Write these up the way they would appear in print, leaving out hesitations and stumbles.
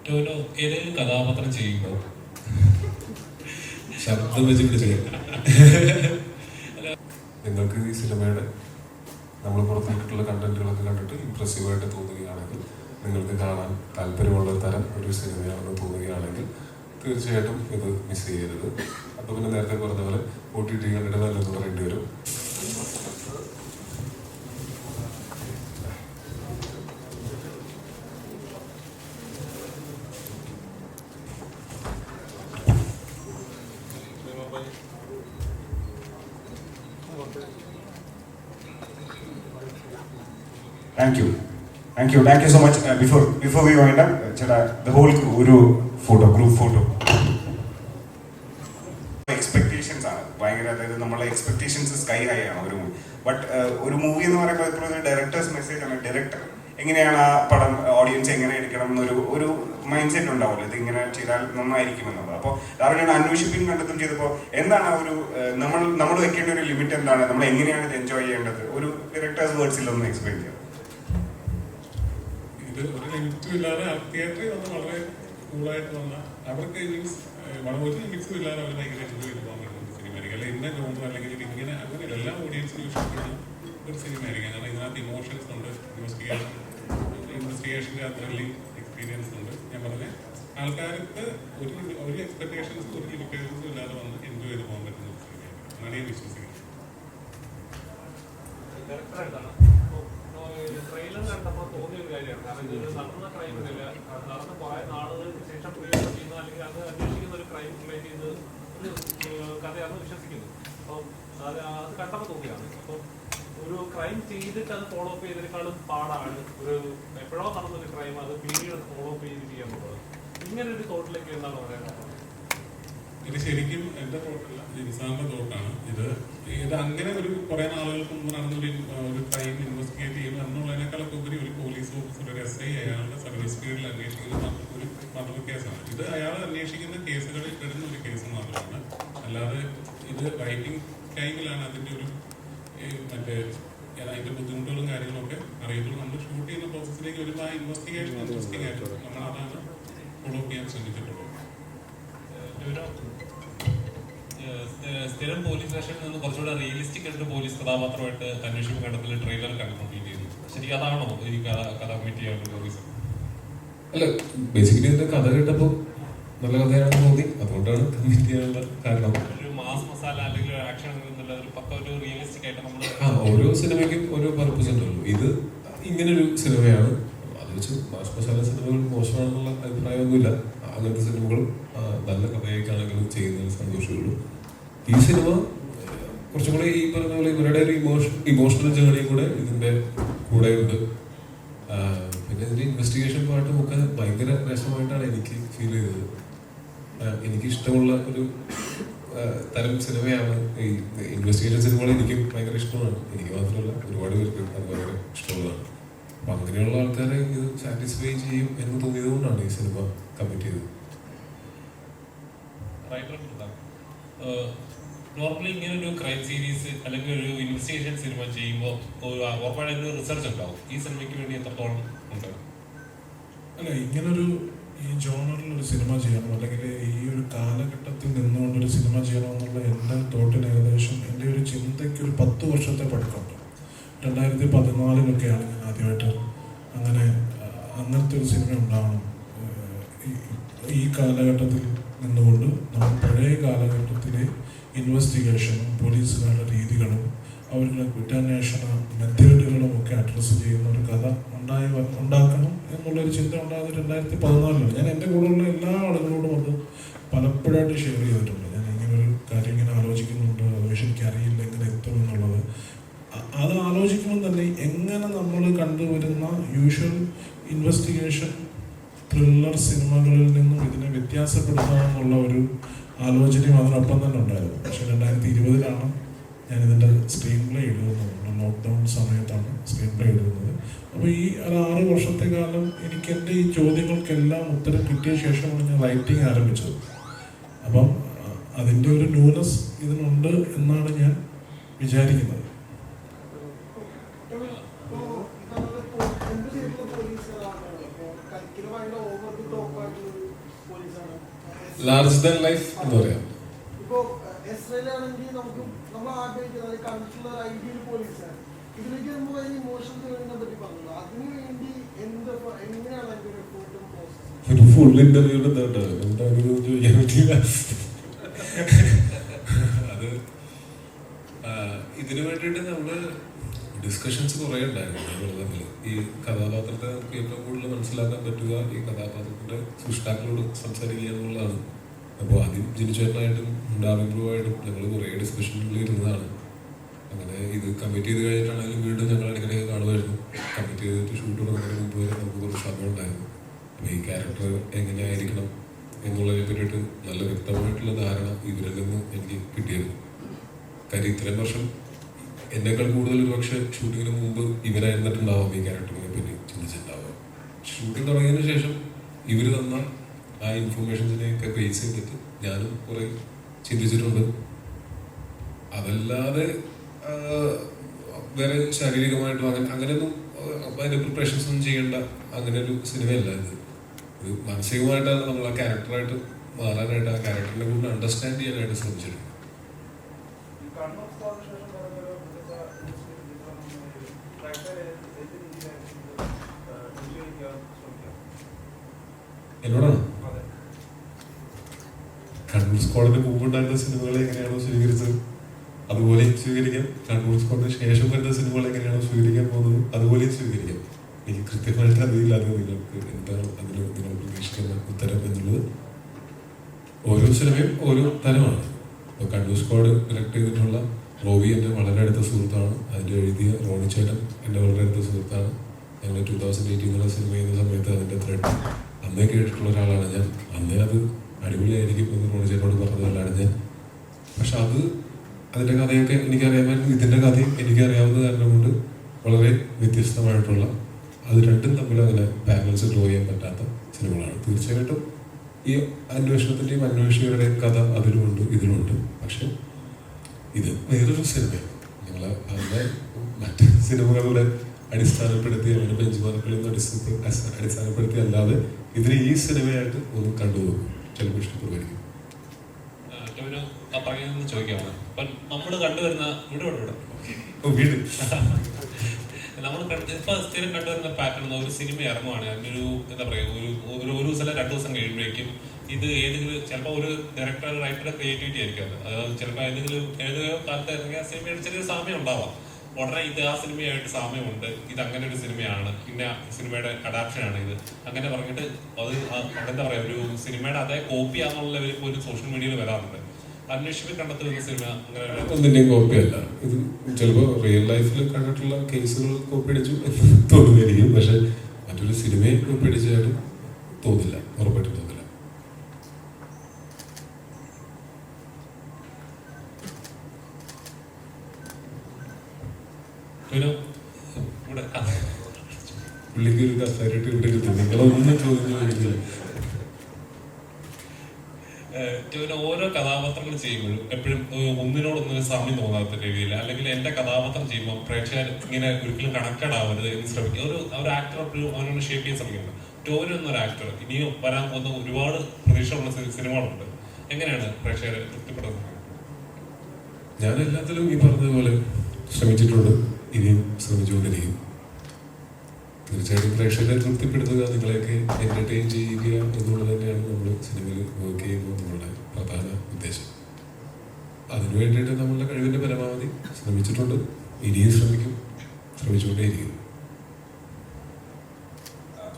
ഏതെങ്കിലും കഥാപാത്രം ചെയ്യുമ്പോൾ ശബ്ദം വെച്ച് പിടിച്ചു നിങ്ങൾക്ക് ഈ സിനിമയുടെ നമ്മൾ പുറത്തുവിട്ടിട്ടുള്ള കണ്ടന്റുകളൊക്കെ കണ്ടിട്ട് ഇംപ്രസീവായിട്ട് തോന്നുകയാണെങ്കിൽ, നിങ്ങൾക്ക് കാണാൻ താല്പര്യമുള്ള തരം ഒരു സിനിമയാണെന്ന് തോന്നുകയാണെങ്കിൽ തീർച്ചയായിട്ടും ഇത് മിസ് ചെയ്യരുത്. അപ്പോൾ പിന്നെ നേരത്തെ പറഞ്ഞ പോലെ OTT കണ്ടിട്ട് നല്ലതെന്ന് പറയേണ്ടി വരും. Thank you so much. Before we wind up, the whole group photo. Expectations are ഭയങ്കര, അതായത് നമ്മളെ എക്സ്പെക്ടേഷൻസ് സ്കൈ ഹൈ ആണ് ഒരു മൂവി. ബട്ട് ഒരു മൂവി എന്ന് പറയുമ്പോൾ എപ്പോഴും ഒരു ഡയറക്ടേഴ്സ് മെസ്സേജ് ആണ്. ഡയറക്ടർ എങ്ങനെയാണ് ആ പടം ഓഡിയൻസ് എങ്ങനെ എടുക്കണം എന്നൊരു മൈൻഡ് സെറ്റ് ഉണ്ടാവുമല്ലോ, ഇത് ഇങ്ങനെ ചെയ്താൽ നന്നായിരിക്കും എന്നുള്ളത്. അപ്പോൾ കാരണം അന്വേഷിപ്പിൻ കണ്ടെത്തും ചെയ്തപ്പോൾ എന്താണ് ആ ഒരു നമ്മൾ വെക്കേണ്ട ഒരു ലിമിറ്റ് എന്താണ്, നമ്മൾ എങ്ങനെയാണ് ഇത് എൻജോയ് ചെയ്യേണ്ടത്, ഒരു ഡയറക്ടേഴ്സ് വേർഡ്സിലൊന്ന് എക്സ്പ്ലെയിൻ ചെയ്യാം. ഇത് ഒരു ലിമിറ്റും ഇല്ലാതെ തിയേറ്ററിൽ വന്ന് വളരെ കൂളായിട്ട് വന്ന അവർക്ക് ഒരു ലിമിറ്റ്സും ഇല്ലാതെ അവർ ഭയങ്കര എൻജോയ് ചെയ്ത് പോകാൻ പറ്റുന്ന സിനിമയായിരിക്കും. അല്ലെങ്കിൽ ഇന്ന ജോണർ അല്ലെങ്കിൽ ഇങ്ങനെ അങ്ങനെ എല്ലാ ഓഡിയൻസിനും ഇഷ്ടപ്പെടുന്ന ഒരു സിനിമയായിരിക്കും. കാരണം ഇതിനകത്ത് ഇമോഷൻസ് ഉണ്ട്, ഇൻവെസ്റ്റിഗേഷൻ്റെ ആ ത്രില്ലിംഗ് എക്സ്പീരിയൻസ് ഉണ്ട്. ഞാൻ പറഞ്ഞ ആൾക്കാർക്ക് ഒരു എക്സ്പെക്ടേഷൻസും ഒരു ലിമിറ്റേഷൻസും ഇല്ലാതെ വന്ന് എൻജോയ് ചെയ്ത് പോകാൻ പറ്റുന്ന ഒരു സിനിമയായിരിക്കും. അതാണ് ഞാൻ വിശ്വസിക്കുന്നത്. ട്രെയിലർ കണ്ടപ്പോൾ തോന്നിയ ഒരു കാര്യമാണ്. കാരണം ഇത് നടന്ന ക്രൈമില്ല, നടന്ന കുറെ നാളുകൾക്ക് ശേഷം ചെയ്യുന്ന അല്ലെങ്കിൽ അത് അന്വേഷിക്കുന്ന ഒരു ക്രൈം റിലേറ്റ് ചെയ്ത് ഒരു കഥയാണെന്ന് വിശ്വസിക്കുന്നു. അപ്പം അത് കണ്ടപ്പോൾ തോന്നിയാണ്. അപ്പം ഒരു ക്രൈം ചെയ്തിട്ട് അത് ഫോളോ അപ്പ് ചെയ്തതിനേക്കാളും പാടാണ് ഒരു എപ്പോഴോ നടന്നൊരു ക്രൈം അത് പിന്നീട് ഫോളോ അപ്പ് ചെയ്ത് ചെയ്യാൻ പോകുന്നത്. ഇങ്ങനെ ഒരു തോട്ടിലേക്ക് എന്താണ് പറയാനുള്ളത്? ഇത് ശരിക്കും എൻ്റെ തോട്ടല്ല, നിസാറിൻ്റെ തോട്ടാണ്. ഇത് അങ്ങനെ ഒരു കുറേ നാളുകൾക്ക് മുമ്പ് നടന്നൊരു ക്രൈം ഇൻവെസ്റ്റിഗേറ്റ് ചെയ്യുന്നു എന്നുള്ളതിനേക്കാളൊക്കെ ഉപരി ഒരു പോലീസ് ഓഫീസർ, ഒരു SI അയാളുടെ സർവീസ് സ്പീഡിൽ അന്വേഷിക്കുന്ന ഒരു മർഡർ കേസാണ്. ഇത് അയാൾ അന്വേഷിക്കുന്ന കേസുകളിൽ പെടുന്ന ഒരു കേസ് മാത്രമാണ്. അല്ലാതെ ഇത് റൈറ്റിംഗ് ടൈമിലാണ് അതിൻ്റെ ഒരു അതിൻ്റെ ബുദ്ധിമുട്ടുകളും കാര്യങ്ങളൊക്കെ അറിയത്തുള്ളൂ. നമ്മൾ ഷൂട്ട് ചെയ്യുന്ന പ്രോസസ്സിലേക്ക് വരുമ്പോൾ ആ ഇൻവെസ്റ്റിഗേഷൻ ഇൻട്രസ്റ്റിംഗ് ആയിട്ട് നമ്മൾ അതാണ് ഫോളോ ചെയ്യാൻ ശ്രമിച്ചിട്ടുള്ളത്. സ്ഥിരം പോലീസ് സ്റ്റേഷനിൽ നിന്ന് കുറച്ചുകൂടെ റിയലിസ്റ്റിക് ആയിട്ട് പോലീസ് കഥാപാത്രമായിട്ട് അന്വേഷിപ്പ് കണ്ടത്തിൽ ട്രെയിലർ കംപ്ലീറ്റ് ചെയ്തു. ശരിക്കും അതാണോ ഈ കഥ കമ്മിറ്റ് ചെയ്യാനുള്ള റീസൺ? അല്ല, ബേസിക്കലി ഇതിന്റെ കഥ കേട്ടപ്പോൾ നല്ല കഥയാണെന്ന് തോന്നി, അതുകൊണ്ടാണ് കമ്മിറ്റ് ചെയ്യാനുള്ള കാരണം. ഒരു മാസ് മസാല അല്ലെങ്കിൽ ഒരു ആക്ഷൻ എന്നുള്ള ഒരു പക്ക ഒരു റിയലിസ്റ്റിക് ആയിട്ട് നമ്മൾ ഓരോ സിനിമയ്ക്കും ഓരോ പർപ്പസ് ഉണ്ടല്ലോ. ഇത് ഇങ്ങനൊരു സിനിമയാണ്. അത് വെച്ച് മാസ് മസാല സിനിമകൾ മോശമാണെന്നുള്ള അഭിപ്രായമൊന്നുമില്ല. അങ്ങനത്തെ സിനിമകളും നല്ല കഥയൊക്കെയാണെങ്കിലും ചെയ്യുന്നതിന് സന്തോഷമുള്ളൂ. ഈ സിനിമ കുറച്ചും കൂടെ ഈ പറഞ്ഞ പോലെ ഇവരുടെ ഒരു ഇമോഷണൽ ജേർണിയും കൂടെ ഇതിൻ്റെ കൂടെ ഉണ്ട്. പിന്നെ ഇതിൻ്റെ ഇൻവെസ്റ്റിഗേഷൻ പാർട്ടും ഒക്കെ ഭയങ്കര രസമായിട്ടാണ് എനിക്ക് ഫീൽ ചെയ്തത്. എനിക്കിഷ്ടമുള്ള ഒരു തരം സിനിമയാണ് ഈ ഇൻവെസ്റ്റിഗേഷൻ സിനിമകൾ. എനിക്കും ഭയങ്കര ഇഷ്ടമാണ്. എനിക്ക് മാത്രമല്ല, ഒരുപാട് പേർക്ക് അത് ഭയങ്കര ഇഷ്ടമുള്ളതാണ്. അപ്പം അങ്ങനെയുള്ള ആൾക്കാരെ ഇത് സാറ്റിസ്ഫൈ ചെയ്യും എന്ന് തോന്നിയത് കൊണ്ടാണ് ഈ സിനിമ കമ്മിറ്റ് ചെയ്തത്. നോർമലി ഇങ്ങനെ ഒരു ക്രൈം സീരീസ് അല്ലെങ്കിൽ ഒരു ഇൻവെസ്റ്റിഗേഷൻ സിനിമ ചെയ്യുമ്പോൾ ഉറപ്പായിട്ട് ഒരു റിസർച്ച് ഉണ്ടാവും. ഈ സിനിമയ്ക്ക് വേണ്ടി എത്രത്തോളം ഉണ്ട്? അല്ല, ഇങ്ങനൊരു ഈ ജോണറിൽ ഒരു സിനിമ ചെയ്യണം അല്ലെങ്കിൽ ഈ ഒരു കാലഘട്ടത്തിൽ നിന്നുകൊണ്ടൊരു സിനിമ ചെയ്യണമെന്നുള്ള എൻ്റെ തോട്ടിന് ഏകദേശം എൻ്റെ ഒരു ചിന്തയ്ക്ക് ഒരു 10 വർഷത്തെ പഴക്കമുണ്ട്. 2014 ഞാൻ ആദ്യമായിട്ട് അങ്ങനത്തെ ഒരു സിനിമ ഉണ്ടാവണം. ഈ കാലഘട്ടത്തിൽ നിന്നുകൊണ്ട് നമ്മൾ പഴയ കാലഘട്ടത്തിലെ ഇൻവെസ്റ്റിഗേഷനും പോലീസുകാരുടെ രീതികളും അവരുടെ കുറ്റാന്വേഷണ മെത്തേഡുകളും ഒക്കെ അഡ്രസ്സ് ചെയ്യുന്ന ഒരു കഥ ഉണ്ടാക്കണം എന്നുള്ളൊരു ചിന്ത ഉണ്ടായത് 2014. ഞാൻ എൻ്റെ കൂടെയുള്ള എല്ലാ ആളുകളോടും അത് പലപ്പോഴായിട്ട് ഷെയർ ചെയ്തിട്ടുണ്ട്. ഞാൻ ഇങ്ങനൊരു കാര്യം ഇങ്ങനെ ആലോചിക്കുന്നുണ്ട്, പക്ഷെ എനിക്കറിയില്ല എങ്ങനെ എത്തും എന്നുള്ളത്. അത് ആലോചിക്കുമ്പോൾ തന്നെ എങ്ങനെ നമ്മൾ കണ്ടുവരുന്ന യൂഷ്വൽ ഇൻവെസ്റ്റിഗേഷൻ ത്രില്ലർ സിനിമകളിൽ നിന്നും ഇതിനെ വ്യത്യാസപ്പെടുത്താമെന്നുള്ള ഒരു ആലോചനയും അതിനൊപ്പം തന്നെ ഉണ്ടായിരുന്നു. പക്ഷെ 2020 ഞാനിതിൻ്റെ സ്ക്രീൻ പ്ലേ എഴുതുന്നത്. ലോക്ക്ഡൗൺ സമയത്താണ് സ്ക്രീൻ പ്ലേ എഴുതുന്നത്. അപ്പോൾ ഈ ഒരു 6 വർഷത്തെ കാലം എനിക്ക് എൻ്റെ ഈ ചോദ്യങ്ങൾക്കെല്ലാം ഉത്തരം കിട്ടിയ ശേഷമാണ് ഞാൻ റൈറ്റിംഗ് ആരംഭിച്ചത്. അപ്പം അതിൻ്റെ ഒരു ന്യൂനസ് ഇതിനുണ്ട് എന്നാണ് ഞാൻ വിചാരിക്കുന്നത്. ഭയങ്കര ഓവർ ദി ടോപ്പ് ആയിട്ടുള്ളൊരു പോലീസാണ്. ലാർജ് ദാൻ ലൈഫ് എന്ന് പറയാം. ഇപ്പോ എസ്രയിലാണെങ്കിൽ നമുക്ക് നമ്മൾ ആഗ്രഹിക്കുന്നത് കണ്ടിട്ടുള്ള ഒരു ഐഡിയൽ പോലീസാണ്. ഇതിലേക്ക് വരുമ്പോൾ അതിന് ഇമോഷൻ ത്രില്ലിനെ പറ്റി പറഞ്ഞു. അതിനു വേണ്ടി എങ്ങനെയാണ് അതിന്റെ ഒരു എഫോർട്ടും പ്രോസസ്സും? ഒരു ഫുൾ ഇന്റർവ്യൂ എന്താ ചോദിക്കാൻ പറ്റില്ല. അത് ഇതിനു വേണ്ടിയിട്ട് നമ്മള് ഡിസ്കഷൻസ് കുറേ ഉണ്ടായിരുന്നു തമ്മിൽ. ഈ കഥാപാത്രത്തെ നമുക്ക് ഏറ്റവും കൂടുതൽ മനസ്സിലാക്കാൻ പറ്റുക ഈ കഥാപാത്രത്തിന്റെ സൃഷ്ടാക്കളോട് സംസാരിക്കുക എന്നുള്ളതാണ്. അപ്പോൾ ആദ്യം ജിനിച്ചേട്ടനായിട്ടും ഡാമിംബ്രുവായിട്ടും ഞങ്ങൾ കുറേ ഡിസ്കഷനിൽ ഇരുന്നതാണ്. അങ്ങനെ ഇത് കമ്മിറ്റ് ചെയ്ത് കഴിഞ്ഞിട്ടാണെങ്കിലും വീണ്ടും ഞങ്ങൾ ഇടയ്ക്കിടയ്ക്ക് കാണുമായിരുന്നു. കമ്മിറ്റ് ചെയ്തിട്ട് ഷൂട്ട് തുടങ്ങുന്നതിന് മുമ്പ് വരെ നമുക്ക് കുറച്ച് സമയം ഉണ്ടായിരുന്നു. അപ്പോൾ ഈ ക്യാരക്ടർ എങ്ങനെയായിരിക്കണം എന്നുള്ളതിനെ പറ്റിയിട്ട് നല്ല വ്യക്തമായിട്ടുള്ള ധാരണ ഇവരിൽ നിന്ന് എനിക്ക് കിട്ടിയിരുന്നു. കാര്യം ഇത്രയും വർഷം എന്നേക്കാൾ കൂടുതൽ ഒരു പക്ഷേ ഷൂട്ടിങ്ങിന് മുമ്പ് ഇവരായിരുന്നിട്ടുണ്ടാവാം ഈ ക്യാരക്ടറിനെ പറ്റി ചിന്തിച്ചിട്ടുണ്ടാവുക. ഷൂട്ടിംഗ് തുടങ്ങിയതിന് ശേഷം ഇവർ തന്ന ആ ഇൻഫർമേഷൻസിനെയൊക്കെ ബേസ് ചെയ്തിട്ട് ഞാനും കുറെ ചിന്തിച്ചിട്ടുണ്ട്. അതല്ലാതെ വേറെ ശാരീരികമായിട്ടും അങ്ങനെയൊന്നും അതിന്റെ പ്രിപ്പറേഷൻസ് ഒന്നും ചെയ്യേണ്ട അങ്ങനെ ഒരു സിനിമയല്ല ഇത്. ഇത് മാനസികമായിട്ടാണ് നമ്മൾ ആ ക്യാരക്ടറായിട്ട് മാറാനായിട്ട് ആ ക്യാരക്ടറിനെ കൂടുതൽ അണ്ടർസ്റ്റാൻഡ് ചെയ്യാനായിട്ട് ശ്രമിച്ചിട്ടുണ്ട്. എന്നോടാണ് കണ്ണൂർ സ്ക്വാഡിന് മുമ്പുണ്ടായിരുന്ന സിനിമകളെ എങ്ങനെയാണോ സ്വീകരിച്ചത് അതുപോലെ സ്വീകരിക്കാം. കണ്ണൂർ സ്ക്വാഡിന് ശേഷം വരുന്ന സിനിമകൾ എങ്ങനെയാണോ സ്വീകരിക്കാൻ പോകുന്നത് അതുപോലെ സ്വീകരിക്കാം. എനിക്ക് കൃത്യമായിട്ട് അറിയില്ലാതെ നിങ്ങൾക്ക് എന്താണ് അതിന് നിങ്ങൾ പ്രതീക്ഷിക്കുന്ന ഉത്തരം എന്നുള്ളത്. ഓരോ സിനിമയും ഓരോ തരമാണ്. ഇപ്പോൾ കണ്ണൂർ സ്ക്വാഡ് ഡയറക്ട് ചെയ്തിട്ടുള്ള റോബി എൻ്റെ വളരെ അടുത്ത സുഹൃത്താണ്. അതിൻ്റെ എഴുതിയ റോണിച്ചേട്ടൻ എൻ്റെ വളരെ അടുത്ത സുഹൃത്താണ്. ഞങ്ങൾ 2018 സിനിമ ചെയ്യുന്ന സമയത്ത് അതിൻ്റെ ത്രെഡ് അന്നേ കേട്ടിട്ടുള്ള ഒരാളാണ് ഞാൻ. അന്നേ അത് അടിപൊളിയായിരിക്കും എന്ന് റോണിച്ചേട്ടനോട് പറഞ്ഞതല്ലാണ് ഞാൻ. പക്ഷെ അതിൻ്റെ കഥയൊക്കെ എനിക്കറിയാമായിരുന്നു. ഇതിൻ്റെ കഥയും എനിക്കറിയാവുന്ന കാരണം കൊണ്ട് വളരെ വ്യത്യസ്തമായിട്ടുള്ള അത് രണ്ടും തമ്മിൽ അങ്ങനെ പാരലൽസ് ഡ്രോ ചെയ്യാൻ പറ്റാത്ത സിനിമകളാണ്. തീർച്ചയായിട്ടും ഈ അന്വേഷണത്തിൻ്റെയും അന്വേഷകരുടെയും കഥ അതിലുമുണ്ട് ഇതിലുണ്ട്. പക്ഷെ ഇത് വേറൊരു സിനിമയാണ്. ഞങ്ങൾ അതിനെ മറ്റ് സിനിമകളുടെ അടിസ്ഥാനപ്പെടുത്തി അങ്ങനെ ബെഞ്ച് മാർക്കുകളിൽ നിന്ന് അടിസ്ഥാനപ്പെടുത്തി അല്ലാതെ ഇതിന് ഈ സിനിമയായിട്ട് ഒന്ന് കണ്ടുപോകും. ചിലപ്പോൾ ഇഷ്ടപ്പെടുമായിരിക്കും. ചോദിക്കാണ് നമ്മൾ കണ്ടുവരുന്ന വീട് നമ്മൾ ഇപ്പൊ സ്ഥിരം കണ്ടുവരുന്ന പാറ്റേൺ ഒരു സിനിമ ഇറങ്ങുവാണ് അതിനൊരു എന്താ പറയുക ഒരു ദിവസം 2 ദിവസം കഴിയുമ്പോഴേക്കും ഇത് ഏതെങ്കിലും ചിലപ്പോൾ ഒരു ഡയറക്ടർ റൈറ്ററുടെ ക്രിയേറ്റിവിറ്റി ആയിരിക്കും. അതായത് ചിലപ്പോൾ ഏതെങ്കിലും കാലത്ത് ഇറങ്ങിയ സിനിമയുടെ ചെറിയൊരു സാമ്യം ഉണ്ടാവാം. ഉടനെ ഇത് ആ സിനിമയായിട്ട് സാമ്യമുണ്ട്, ഇത് അങ്ങനെ ഒരു സിനിമയാണ്, പിന്നെ സിനിമയുടെ അഡാപ്ഷനാണ് ഇത് അങ്ങനെ പറഞ്ഞിട്ട് അത് എന്താ പറയാ ഒരു സിനിമയുടെ അതേ കോപ്പിയാന്നുള്ള ലെവലിൽ പോലും സോഷ്യൽ മീഡിയയിൽ വരാറുണ്ട്. അന്വേഷിച്ച് കണ്ടെത്തുന്ന സിനിമ അങ്ങനെ ഒന്നിന്റെയും കോപ്പിയല്ല. ഇത് ചിലപ്പോൾ റിയൽ ലൈഫിൽ കണ്ടിട്ടുള്ള കേസുകൾ കോപ്പി അടിച്ചു തോന്നുമായിരിക്കും. പക്ഷെ മറ്റൊരു സിനിമയെ കോപ്പി അടിച്ചായിട്ട് തോന്നില്ല, ഉറപ്പായിട്ടും തോന്നില്ല. പുള്ളിക്ക് ഒരു കസാരയിട്ട് ഇവിടെ ഇരുന്നു. നിങ്ങളൊന്നും ചോദിക്കില്ല. ഓരോ കഥാപാത്രങ്ങൾ ചെയ്യുമ്പോഴും എപ്പോഴും ഒന്നിനോടൊന്നും സാമ്യം തോന്നാത്ത രീതിയിൽ അല്ലെങ്കിൽ എന്റെ കഥാപാത്രം ചെയ്യുമ്പോൾ പ്രേക്ഷകർ ഇങ്ങനെ ഒരിക്കലും കണക്റ്റഡ് ആവരുത് എന്ന് ശ്രമിക്കുക. ഒരു ആക്ടർ എപ്പോഴും അവനോട് ഷേപ്പ് ചെയ്യാൻ ശ്രമിക്കുന്നുണ്ട്. ടോവിനോ എന്നൊരു ആക്ടർ ഇനിയും വരാൻ പോകുന്ന ഒരുപാട് പ്രതീക്ഷയുള്ള സിനിമകളുണ്ട്. എങ്ങനെയാണ് പ്രേക്ഷകരെ തൃപ്തിപ്പെടുന്നത്? ഞാൻ എല്ലാത്തിലും ഈ പറഞ്ഞതുപോലെ ശ്രമിച്ചിട്ടുണ്ട്, ഇനിയും ശ്രമിച്ചുകൊണ്ടിരിക്കും. തീർച്ചയായിട്ടും പ്രേക്ഷകരെ തൃപ്തിപ്പെടുത്തുക, നിങ്ങളെയൊക്കെ എന്റർടൈൻ ചെയ്യുക എന്നുള്ളത് തന്നെയാണ് നമ്മൾ സിനിമയിൽ വർക്ക് ചെയ്യുമ്പോൾ നമ്മളുടെ പ്രധാന ഉദ്ദേശം. അതിനു വേണ്ടിയിട്ട് നമ്മളുടെ കഴിവിന്റെ പരമാവധി ശ്രമിച്ചിട്ടുണ്ട്, ഇനിയും ശ്രമിച്ചുകൊണ്ടേയിരിക്കും.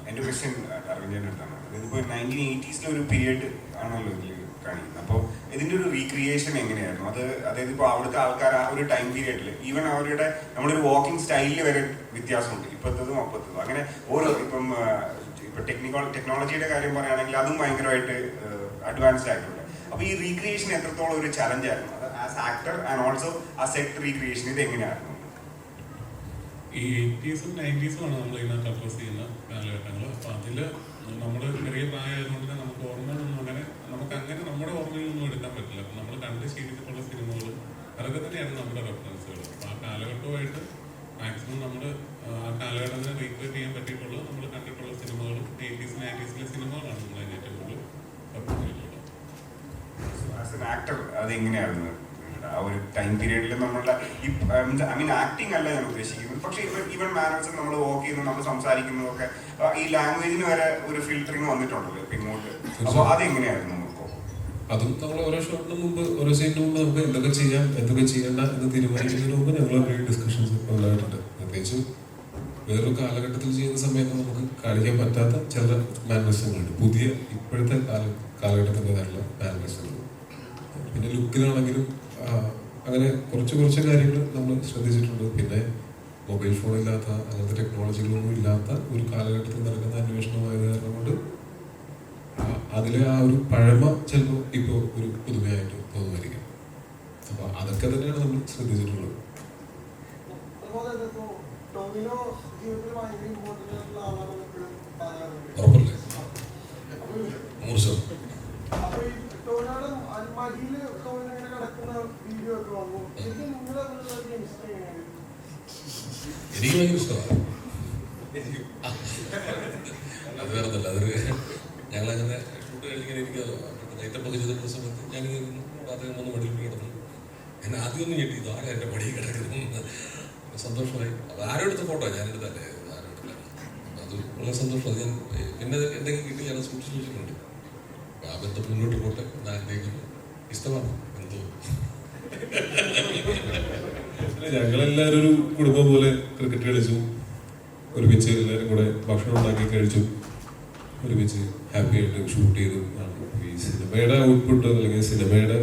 എൻ്റെ ക്വസ്റ്റ്യൻ അരവിന്ദൻ്റെ അടുത്താണ്. ഇതിപ്പോൾ 1980s ഒരു പീരീഡ് ആണല്ലോ ഇതിൽ കാണിക്കുന്നത്. അപ്പോൾ ഇതിൻ്റെ ഒരു റീക്രിയേഷൻ എങ്ങനെയായിരുന്നു? അതായത് ഇപ്പോൾ അവിടുത്തെ ആൾക്കാർ ആ ഒരു ടൈം പീരീഡിൽ ഈവൻ അവരുടെ നമ്മളൊരു വാക്കിംഗ് സ്റ്റൈലിൽ വരെ വ്യത്യാസമുണ്ട്, ഇപ്പോഴത്തതും അപ്പോഴത്തതും. അങ്ങനെ ഓരോ ഇപ്പം ടെക്നോളജിയുടെ കാര്യം പറയുകയാണെങ്കിൽ അതും ഭയങ്കരമായിട്ട് അഡ്വാൻസ്ഡ് ആയിട്ടുണ്ട്. അപ്പോൾ ഈ റീക്രിയേഷൻ എത്രത്തോളം ഒരു ചലഞ്ച് ആയിരുന്നു അത് ആസ് ആക്ടർ ആൻഡ് ഓൾസോ ആ സെറ്റ് റീക്രിയേഷൻ? ഇത് എങ്ങനെയായിരുന്നു? ഈ 80s 90s നമ്മൾ ഇതിനകത്ത് അഡ്രസ് ചെയ്യുന്ന കാലഘട്ടങ്ങൾ. അപ്പോൾ അതിൽ നമ്മൾ ചെറിയ പ്രായമായതുകൊണ്ട് തന്നെ നമുക്ക് ഓർമ്മകളൊന്നും അങ്ങനെ നമ്മുടെ ഓർമ്മയിലൊന്നും എടുക്കാൻ പറ്റില്ല. നമ്മൾ കണ്ട് ശീലിച്ചിട്ടുള്ള സിനിമകൾ അതൊക്കെ തന്നെയാണ് നമ്മുടെ റെഫറൻസുകൾ. അപ്പോൾ ആ കാലഘട്ടവുമായിട്ട് മാക്സിമം നമ്മൾ ആ കാലഘട്ടത്തിനെ റീക്രിയേറ്റ് ചെയ്യാൻ പറ്റിയിട്ടുള്ള നമ്മൾ കണ്ടിട്ടുള്ള സിനിമകളും 80s 90s സിനിമകളാണ് നമ്മൾ അതിന് ഏറ്റവും കൂടുതൽ സപ്പോർട്ട് ചെയ്തിട്ടുള്ളത്. ആസ് എൻ ആക്ടർ അത് എങ്ങനെയായിരുന്നു ആ ഒരു ടൈം പീരീഡിൽ നമ്മളുടെ ഐ മീൻ ആക്ടിങ് അല്ല ഞാൻ ഉദ്ദേശിക്കുന്നത്, പക്ഷേ ഈവൻ മാനേഴ്സും നമ്മൾ വർക്ക് ചെയ്യുന്നു, നമ്മൾ സംസാരിക്കുന്നതൊക്കെ ഈ ലാംഗ്വേജിന് വരെ ഒരു ഫിൽറ്ററിങ് വന്നിട്ടുണ്ടല്ലോ ഇപ്പം ഇങ്ങോട്ട്. അപ്പോൾ അതെങ്ങനെയായിരുന്നു നമുക്ക്? അതും നമ്മൾ ഓരോ ഷോട്ടിന് മുമ്പ് ഓരോ സീനിന് മുമ്പ് നമുക്ക് എന്തൊക്കെ ചെയ്യാം എന്തൊക്കെ ചെയ്യേണ്ട എന്ന് തീരുമാനിക്കുന്നതിന് മുമ്പ് ഞങ്ങൾ ഡിസ്കഷൻസ് ഉണ്ടായിട്ടുണ്ട്. പ്രത്യേകിച്ചും വേറൊരു കാലഘട്ടത്തിൽ ചെയ്യുന്ന സമയത്ത് നമുക്ക് കാണിക്കാൻ പറ്റാത്ത ചില മാനേഴ്സുകളുണ്ട്, പുതിയ ഇപ്പോഴത്തെ കാലഘട്ടത്തിൻ്റെതായിട്ടുള്ള മാനേഴ്സുകൾ. പിന്നെ ലുക്കിലാണെങ്കിലും അങ്ങനെ കുറച്ച് കാര്യങ്ങൾ നമ്മൾ ശ്രദ്ധിച്ചിട്ടുണ്ട്. പിന്നെ മൊബൈൽ ഫോൺ ഇല്ലാത്ത അങ്ങനത്തെ ടെക്നോളജികളൊന്നും ഇല്ലാത്ത ഒരു കാലഘട്ടത്തിൽ നടക്കുന്ന അന്വേഷണമായത് കാരണം കൊണ്ട് അതിലെ ആ ഒരു പഴമ ചിലപ്പോൾ ഇപ്പോൾ ഒരു പുതുമയായിട്ട് തോന്നുമായിരിക്കും. അപ്പോൾ അതൊക്കെ തന്നെയാണ് നമ്മൾ ശ്രദ്ധിച്ചിട്ടുള്ളത്. ഉറപ്പല്ലേ? 100%. എനിക്ക് ഭയങ്കര ഇഷ്ടമാണ്. അത് വേറൊന്നല്ല, അതൊരു ഞങ്ങളങ്ങനെ ഷൂട്ട് കഴിഞ്ഞിങ്ങനെ ഇരിക്കുക നൈറ്റപ്പൊക്കെ ചെയ്തിട്ടുള്ള സമയത്ത് ഞാനിങ്ങനെ രാത്രി 3 മണിക്ക് കിടന്നു. എന്നെ ആദ്യമൊന്നും ഞെട്ടിയത് ആരാ എൻ്റെ മടിയിൽ കിടക്കുന്നു. സന്തോഷമായി. അത് ആരും എടുത്ത ഫോട്ടോ ഞാനെടുത്തല്ലേ, ആരും എടുത്തില്ല. അത് വളരെ സന്തോഷം. അത് ഞാൻ പിന്നെ എന്തെങ്കിലും കിട്ടി ഞാൻ സൂക്ഷിച്ച് വെച്ചിട്ടുണ്ട്. ആ ബന്ധം മുന്നോട്ട് പോട്ടെ എന്ന് ആഗ്രഹിക്കുന്നു. ഇഷ്ടമാണ് എന്തോ. ഞങ്ങളെല്ലാവരും ഒരു കുടുംബം പോലെ ക്രിക്കറ്റ് കളിച്ചു, ഒരുമിച്ച് എല്ലാവരും കൂടെ ഭക്ഷണം ഉണ്ടാക്കി കഴിച്ചു, ഒരുമിച്ച് ഹാപ്പി ആയിട്ട് ഷൂട്ട് ചെയ്തു. ഈ സിനിമയുടെ ഔട്ട്പുട്ട് അല്ലെങ്കിൽ സിനിമയുടെ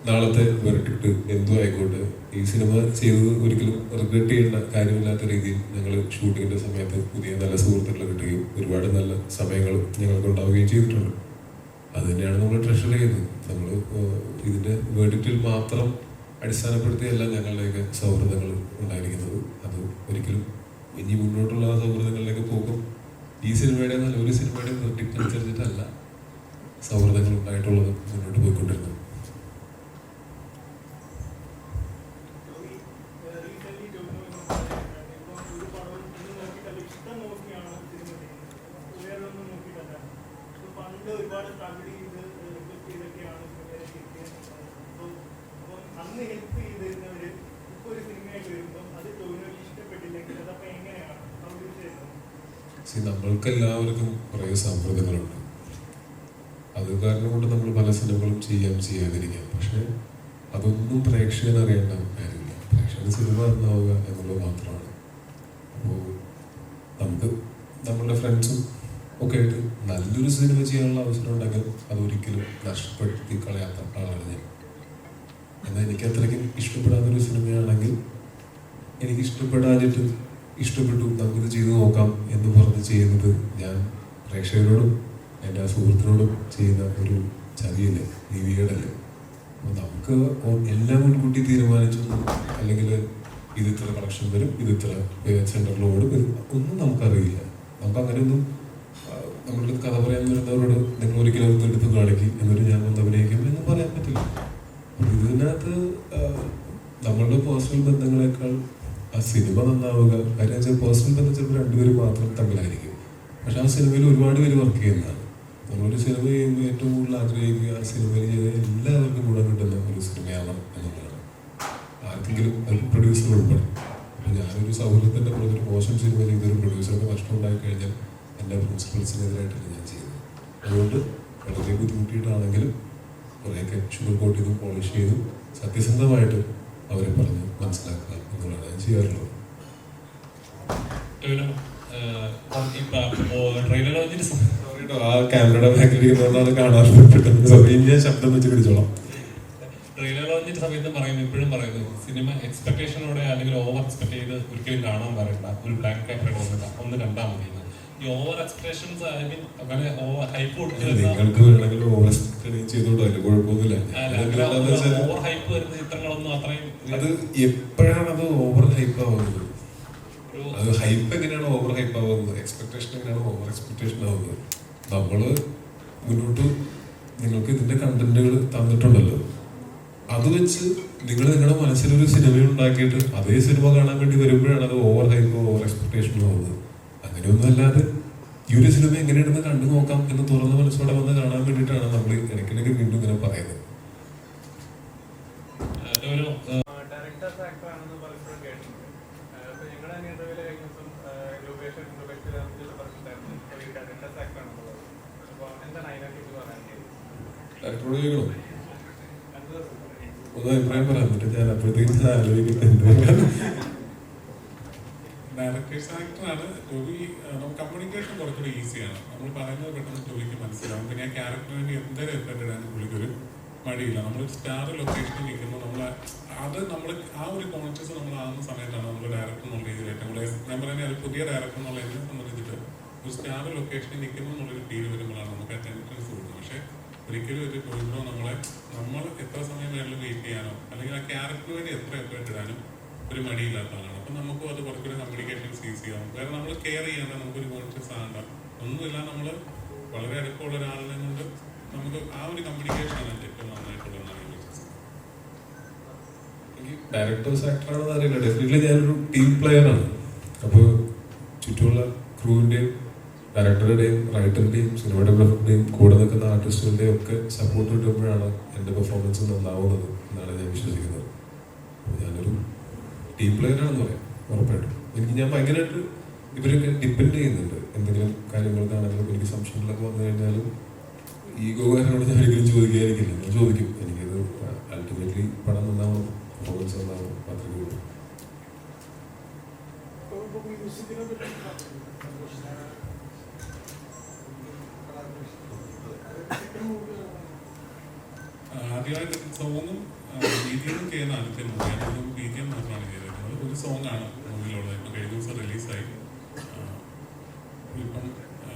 നാളത്തെ വെർഡിക്ട് എന്തോ ആയിക്കോട്ടെ, ഈ സിനിമ ചെയ്തത് ഒരിക്കലും റിഗ്രറ്റ് ചെയ്യേണ്ട കാര്യമില്ലാത്ത രീതിയിൽ ഞങ്ങൾ ഷൂട്ടിങ്ങിന്റെ സമയത്ത് പുതിയ നല്ല സുഹൃത്തുക്കളെ കിട്ടുകയും ഒരുപാട് നല്ല സമയങ്ങൾ ഞങ്ങൾക്ക് ഉണ്ടാവുകയും ചെയ്തിട്ടുണ്ട്. അത് തന്നെയാണ് നമ്മൾ ട്രഷർ ചെയ്തത്. നമ്മൾ ഇതിന്റെ വേർഡിക്റ്റിൽ മാത്രം അടിസ്ഥാനപ്പെടുത്തിയല്ല ഞങ്ങളുടെയൊക്കെ സൗഹൃദങ്ങൾ ഉണ്ടായിരിക്കുന്നത്. അത് ഒരിക്കലും ഇനി മുന്നോട്ടുള്ള സൗഹൃദങ്ങളിലേക്ക് പോകും ഈ സിനിമയുടെ നല്ലൊരു സിനിമയുടെ വെർഡിക്റ്റ് അനുസരിച്ചിട്ടല്ല സൗഹൃദങ്ങൾ ഉണ്ടായിട്ടുള്ളത് മുന്നോട്ട് പോയിക്കൊണ്ടിരുന്നത്. നമ്മൾക്ക് എല്ലാവർക്കും കുറേ സൗഹൃദങ്ങളുണ്ട്. അത് കാരണം കൊണ്ട് നമ്മൾ പല സിനിമകളും ചെയ്യാതിരിക്കാം. പക്ഷെ അതൊന്നും പ്രേക്ഷകന് അറിയേണ്ട കാര്യമില്ല. പ്രേക്ഷകന് സിനിമ നന്നാവുക എന്നുള്ളത് മാത്രമാണ്. അപ്പോൾ നമുക്ക് നമ്മളുടെ ഫ്രണ്ട്സും ഒക്കെ ആയിട്ട് നല്ലൊരു സിനിമ ചെയ്യാനുള്ള അവസരം ഉണ്ടെങ്കിൽ അതൊരിക്കലും നഷ്ടപ്പെടുത്തി കളയാത്ത ആളാണ് ഞാൻ. എന്നാൽ എനിക്ക് അത്രയ്ക്കും ഇഷ്ടപ്പെടാത്തൊരു സിനിമയാണെങ്കിൽ എനിക്ക് ഇഷ്ടപ്പെട്ടു നമുക്കിത് ചെയ്തു നോക്കാം എന്ന് പറഞ്ഞ് ചെയ്യുന്നത് ഞാൻ പ്രേക്ഷകരോടും എൻ്റെ ആ സുഹൃത്തിനോടും ചെയ്യുന്ന ഒരു ചതിയല്ലേ, നീതികേടല്ലേ. അപ്പോൾ നമുക്ക് എല്ലാം മുൻകൂട്ടി തീരുമാനിച്ചു അല്ലെങ്കിൽ ഇത് ഇത്ര കളക്ഷൻ വരും, ഇത് ഇത്ര സെൻറ്ററിൽ ഓടും, ഒന്നും നമുക്കറിയില്ല. നമുക്ക് അങ്ങനെയൊന്നും നമ്മളുടെ കഥ പറയാൻ വരുന്നവരോട് നിങ്ങൾ ഒരിക്കലും അത് എടുത്ത് കാണിക്കും എന്നിട്ട് ഞാൻ വന്ന് അഭിനയിക്കും എന്ന് പറയാൻ പറ്റില്ല. ഇതിനകത്ത് നമ്മളുടെ പേഴ്സണൽ ബന്ധങ്ങളെക്കാൾ ആ സിനിമ നന്നാവുക. കാര്യം വെച്ചാൽ പേഴ്സണൽ ബന്ധം ചിലപ്പോൾ 2 പേര് മാത്രം തമ്മിലായിരിക്കും. പക്ഷെ ആ സിനിമയിൽ ഒരുപാട് പേര് വർക്ക് ചെയ്യുന്നതാണ്. നമ്മളൊരു സിനിമ ചെയ്യുമ്പോൾ ഏറ്റവും കൂടുതൽ ആഗ്രഹിക്കുക ആ സിനിമയിൽ ചെയ്ത എല്ലാവർക്കും ഗുണം കിട്ടുന്ന ഒരു സിനിമയാവണം എന്നുള്ളതാണ്. ആർക്കെങ്കിലും ഒരു പ്രൊഡ്യൂസർ ഉൾപ്പെടെ. അപ്പോൾ ഞാനൊരു സൗഹൃദത്തിൻ്റെ പുറത്തൊരു മോശം സിനിമ ചെയ്തൊരു പ്രൊഡ്യൂസർക്ക് നഷ്ടം ഉണ്ടായി കഴിഞ്ഞാൽ എൻ്റെ പ്രിൻസിപ്പൾസിനെതിരായിട്ടല്ല ഞാൻ ചെയ്യുന്നത്. അതുകൊണ്ട് വളരെ ബുദ്ധിമുട്ടിയിട്ടാണെങ്കിലും കുറേയൊക്കെ ഷുഗർ കോട്ട് ചെയ്തും പോളിഷ് ചെയ്തും സത്യസന്ധമായിട്ട് അവരെ പറഞ്ഞ് മനസ്സിലാക്കുക എന്നുള്ളതാണ് ഞാൻ ചെയ്യാറുള്ളത്. ആ ക്യാമറയുടെ ബാക്കിലിരിക്കുന്നതാണ് കാണാറുണ്ട്. ഞാൻ ശബ്ദം വെച്ച് പിടിച്ചോളാം. ട്രെയിലർ ലോഞ്ചിന്റെ സമയത്ത് പറയുന്നു, ഇപ്പോഴും പറയുന്നു, സിനിമ എക്സ്പെക്ടേഷനോടെ അല്ലെങ്കിൽ ഓവർ എക്സ്പെക്ട് ചെയ്ത് ഒരിക്കലും കാണാൻ വരണ്ട, ഒരു ബ്ലാക്ക് പേപ്പർ ഒന്ന് കണ്ടാൽ മതി. ഈ ഓവർ എക്സ്പെക്ടേഷൻസ് ഐ മീൻ അങ്ങനെ ഓവർ ഹൈപ്പ് നിങ്ങൾക്ക് വേണമെങ്കിൽ ഓവർ എക്സ്പെക്ട് ചെയ്തോട്ടോ, അതിൽ കുഴപ്പമൊന്നുമില്ല. ഓവർ ഹൈപ്പ് വരുന്ന ചിത്രങ്ങളൊന്നും അത്രയും അത് എപ്പോഴാണ് അത് ഓവർ ഹൈപ്പ് ആവുന്നത്? അത് ഹൈപ്പ് എങ്ങനെയാണ് ഓവർ ഹൈപ്പ് ആവുന്നത്? എക്സ്പെക്ടേഷൻ എങ്ങനെയാണ് ഓവർ എക്സ്പെക്ടേഷൻ ആവുന്നത്? നമ്മള് മുന്നോട്ട് നിങ്ങൾക്ക് ഇതിന്റെ കണ്ടന്റുകൾ തന്നിട്ടുണ്ടല്ലോ, അത് വെച്ച് നിങ്ങൾ നിങ്ങളുടെ മനസ്സിലൊരു സിനിമ ഉണ്ടാക്കിയിട്ട് അതേ സിനിമ കാണാൻ വേണ്ടി വരുമ്പോഴാണ് അത് ഓവർ ഹൈപ്പോ ഓവർ എക്സ്പെക്ടേഷനോ ആവുന്നത്. അങ്ങനെയൊന്നും അല്ലാതെ ഈ ഒരു സിനിമ എങ്ങനെയാണെന്ന് കണ്ടു നോക്കാം എന്ന് തുറന്ന മനസ്സോടെ വന്ന് കാണാൻ വേണ്ടിയിട്ടാണ് നമ്മൾ ഇടയ്ക്കിടയ്ക്ക് വീണ്ടും ഇങ്ങനെ പറയുന്നത്. ഒരു ഡയറക്ടേഴ്സ് ആക്ടർ ആണെന്ന് പലപ്പോഴും കേട്ടിട്ടുണ്ട്. അപ്പൊ ഞങ്ങളുടെ തന്നെ ഇന്റർവ്യൂല് കഴിഞ്ഞ ദിവസം രൂപേഷ് പറഞ്ഞിട്ടുണ്ടായിരുന്നു ഈ ഡയറക്ടേഴ്സ് ആക്ടർ ആണെന്നുള്ളത്. അപ്പൊ എന്താണ് അതിനെക്കുറിച്ച് പറയാൻ? ഡയറക്ടറോട് ചോദിക്കണോ? ഒന്ന് അഭിപ്രായം പറയാൻ പറ്റും. ഞാൻ അപ്പോഴത്തേക്കും ആലോചിക്കുന്നത് ഡയറക്ടേഴ്സ് ആക്ടറാണ് ജോബി. നമുക്ക് കമ്മ്യൂണിക്കേഷൻ കുറച്ചുകൂടി ഈസിയാണ്. നമ്മൾ പറയുന്നത് പെട്ടെന്ന് ജോലിക്ക് മനസ്സിലാവും. പിന്നെ ആ ക്യാരക്ടറിന് വേണ്ടി എന്തെങ്കിലും എഫേർട്ട് ഇടാൻ പുള്ളിക്കൊരു മടിയില്ല. നമ്മൾ സ്റ്റാർ ലൊക്കേഷനിൽ നിൽക്കുമ്പോൾ നമ്മൾ ആ ഒരു കോൺഷ്യസ് നമ്മൾ ആകുന്ന സമയത്താണ് നമ്മൾ ഡയറക്ടർ എന്നുള്ള രീതിയിൽ ഏറ്റവും കൂടുതൽ ഞാൻ പറയുന്നത് ഒരു പുതിയ ഡയറക്ടർ എന്നുള്ള എന്നെ സംബന്ധിച്ചിട്ട് ഒരു സ്റ്റാർ ലൊക്കേഷനിൽ നിൽക്കുന്നു എന്നുള്ളൊരു ഫീൽ വരുമ്പോഴാണ് നമുക്ക് ആ ടെൻഷൻസ് കൂടുന്നത്. പക്ഷേ ഒരിക്കലും ഒരു ടോയിലോ നമ്മൾ എത്ര സമയം വേണമെങ്കിലും വെയിറ്റ് ചെയ്യാനോ അല്ലെങ്കിൽ ആ ക്യാരക്ടറിന് വേണ്ടി എത്ര എഫേർട്ട് ഇടാനും ഒരു മടിയില്ലാത്ത ആളാണ്. അപ്പം നമുക്കും അത് കുറച്ചുകൂടി കമ്മ്യൂണിക്കേഷൻസ് ഈസി ആവും. കാരണം നമ്മൾ കെയർ ചെയ്യേണ്ട, നമുക്കൊരു കോൺഷ്യസ് ആകണ്ട, ഒന്നുമില്ല. നമ്മൾ വളരെ അടുപ്പമുള്ള ഒരാളിനെ കൊണ്ട് നമുക്ക് ആ ഒരു കമ്മ്യൂണിക്കേഷനാണ് ഏറ്റവും നന്നായിട്ടുള്ളതെന്നാണ് ഞാൻ വിശ്വസിക്കുന്നത്. ഡയറക്ടേഴ്സ് ആക്ടറാണെന്ന് അറിയില്ല. ഡെഫിനറ്റ്ലി ഞാനൊരു ടീം പ്ലെയറാണ്. അപ്പോൾ ചുറ്റുമുള്ള ക്രൂവിൻ്റെയും ഡയറക്ടറുടെയും റൈറ്ററിൻ്റെയും സിനിമാറ്റോഗ്രാഫറിൻ്റെയും കൂടെ നിൽക്കുന്ന ആർട്ടിസ്റ്റുകളുടെയും ഒക്കെ സപ്പോർട്ട് കിട്ടുമ്പോഴാണ് എൻ്റെ പെർഫോമൻസ് നന്നാവുന്നത് എന്നാണ് ഞാൻ വിശ്വസിക്കുന്നത്. അപ്പോൾ ഞാനൊരു ടീം പ്ലെയറാണെന്ന് പറയാം ഉറപ്പായിട്ടും. ഞാൻ ഭയങ്കരമായിട്ട് ഇവരൊക്കെ ഡിപ്പെൻഡ് ചെയ്യുന്നുണ്ട്. എന്തെങ്കിലും കാര്യങ്ങൾക്കാണെങ്കിലും എനിക്ക് സംശയങ്ങളൊക്കെ വന്നു കഴിഞ്ഞാലും ഈഗോകാരനോട് ഞാൻ ഒരിക്കലും ചോദിക്കാതിരിക്കില്ല. ഞാൻ ചോദിക്കും. എനിക്കത് അൾട്ടിമേറ്റ്ലി പടം നന്നാവണം, പെർഫോമൻസ് നന്നാവണം, മാത്രമേ ഉള്ളൂ. ആദ്യമായിട്ട് സോങ്ങും ബിജിഎം ചെയ്യുന്ന ആദ്യത്തെ മൂവിയാണ്. അതും ബിജിഎം മാത്രമാണ് ചെയ്തിരിക്കുന്നത്. ഒരു സോങ്ങാണ് മൂവിയിലുള്ളത്. ഇപ്പം കഴിഞ്ഞ ദിവസം റിലീസായി. ഇപ്പം